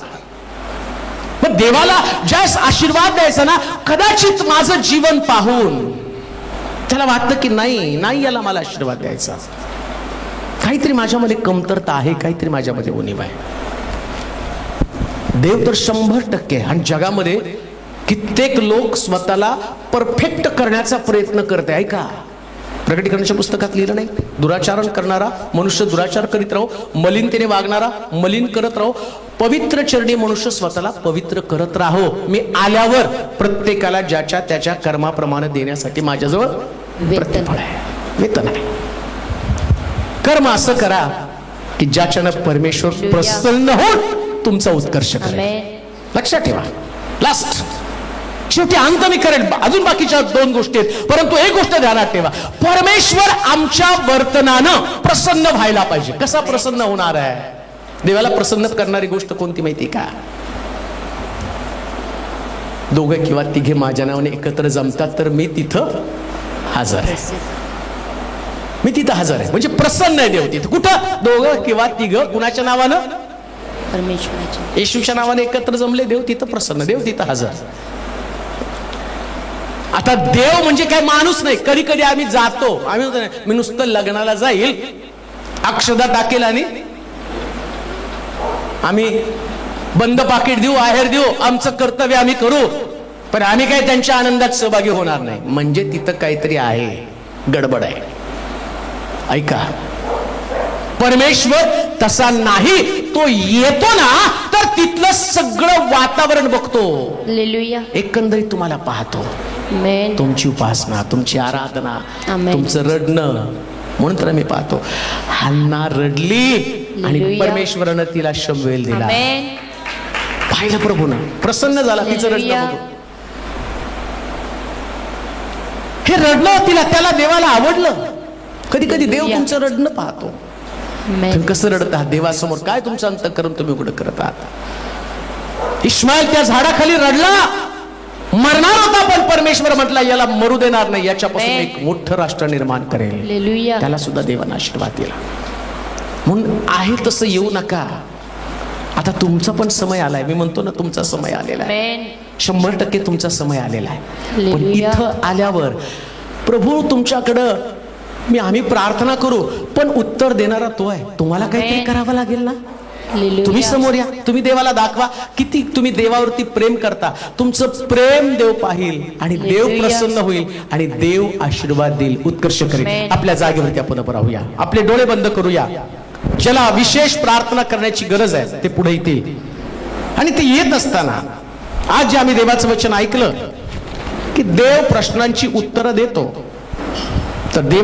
पण देवाला ज्यास आशीर्वाद द्यायचा ना, कदाचित माझं जीवन पाहून त्याला वाटतं की नाही याला मला आशीर्वाद द्यायचा, काहीतरी माझ्यामध्ये कमतरता आहे, काहीतरी माझ्यामध्ये उणीव आहे. देव तर 100% आणि जगामध्ये कित्येक लोक स्वतःला परफेक्ट करण्याचा प्रयत्न करते. ऐका, प्रकटीकरणाच्या पुस्तकात लिहिलं नाही, दुराचारण करणारा मनुष्य दुराचार करीत राहो, मलिनतेने वागणारा मलिन करत राहो, पवित्र चरणी मनुष्य स्वतःला पवित्र करत राहो, मी आल्यावर प्रत्येकाला ज्याच्या त्याच्या कर्माप्रमाणे देण्यासाठी माझ्याजवळ प्रतिफळ आहे, वेतन आहे. कर्म असं करा की ज्याच्यानं परमेश्वर प्रसन्न होऊन तुमचा उत्कर्ष करेल. लक्षात ठेवा. लास्ट शेवटी अंत मी करेल, अजून बाकीच्या 2 गोष्टी आहेत, परंतु एक गोष्ट ध्यानात ठेवा, परमेश्वर आमच्या वर्तनानं प्रसन्न व्हायला पाहिजे. कसा प्रसन्न होणार आहे? देवाला प्रसन्न करणारी गोष्ट कोणती माहिती का? 2 किंवा 3 माझ्या नावाने एकत्र जमतात तर मी तिथं हजर आहे. मी तिथं हजर आहे म्हणजे प्रसन्न आहे देव तिथं. कुठं? 2 किंवा 3 कुणाच्या नावानं? परमेश्वराच्या, येशूच्या नावाने एकत्र जमले, देव तिथं प्रसन्न, देव तिथं हजर. आता देव म्हणजे काय माणूस नाही. कधी कधी आम्ही जातो, आम्ही मी नुसतं लग्नाला जाईल, अक्षदा टाकेल आणि आम्ही बंद पाकिट देऊ, आहेर देऊ, आमचं कर्तव्य आम्ही करू, पण आम्ही काय त्यांच्या आनंदात सहभागी होणार नाही. म्हणजे तिथं काहीतरी आहे, गडबड आहे. ऐका, परमेश्वर तसा नाही, तो येतो ना तर तिथलं सगळं वातावरण बघतो. हालेलुया. एकंदरीत तुम्हाला पाहतो, आमेन. तुमची उपासना, तुमची आराधना, आमेन. तुमचं रडणं. म्हणून तर मी पाहतो, हन्ना रडली आणि हालेलुया. परमेश्वरानं तिला शमवेल दिला. आमेन. पाहिलं प्रभूनं, प्रसन्न झाला तिचं रडणं हालेलुया. बघून. हे रडणं तिला, त्याला देवाला आवडलं. कधी कधी देव हालेलुया. तुमचं रडणं पाहतो. आमेन. तुम्ही कसं रडत आहात देवासमोर, काय तुमचं अंतःकरण तुम्ही उघडं करत आहात. इस्माईल त्या झाडाखाली रडला, मरणार होता, पण परमेश्वर म्हटला याला मरू देणार नाही, याच्यापासून एक मोठं राष्ट्र निर्माण करेल. हालेलुया. त्याला सुद्धा देवानं आशीर्वाद दिला. म्हणून आहे तसं येऊ नका. आता तुमचा पण समय आलाय, मी म्हणतो ना तुमचा समय आलेला आहे, आमेन. 100% तुमचा समय आलेला आहे. पण हालेलुया. इथं आल्यावर प्रभू तुमच्याकडं आम्ही प्रार्थना करू, पण उत्तर देणारा तो आहे. तुम्हाला काहीतरी करावं लागेल ना. हालेलुया. तुम्ही समोर या, तुम्ही देवाला दाखवा किती तुम्ही देवावरती प्रेम करता. तुमचं प्रेम देव पाहिल आणि देव हालेलुया. प्रसन्न होईल आणि देव आशीर्वाद देईल, उत्कर्ष करेल. आमेन. आपल्या जागेवरती आपण उभं राहूया, आपले डोळे बंद करूया. ज्याला विशेष प्रार्थना करण्याची गरज आहे ते पुढे येतील. आणि ते येत असताना आज जे आम्ही देवाचं वचन ऐकलं की देव प्रश्नांची उत्तरं देतो, तर देव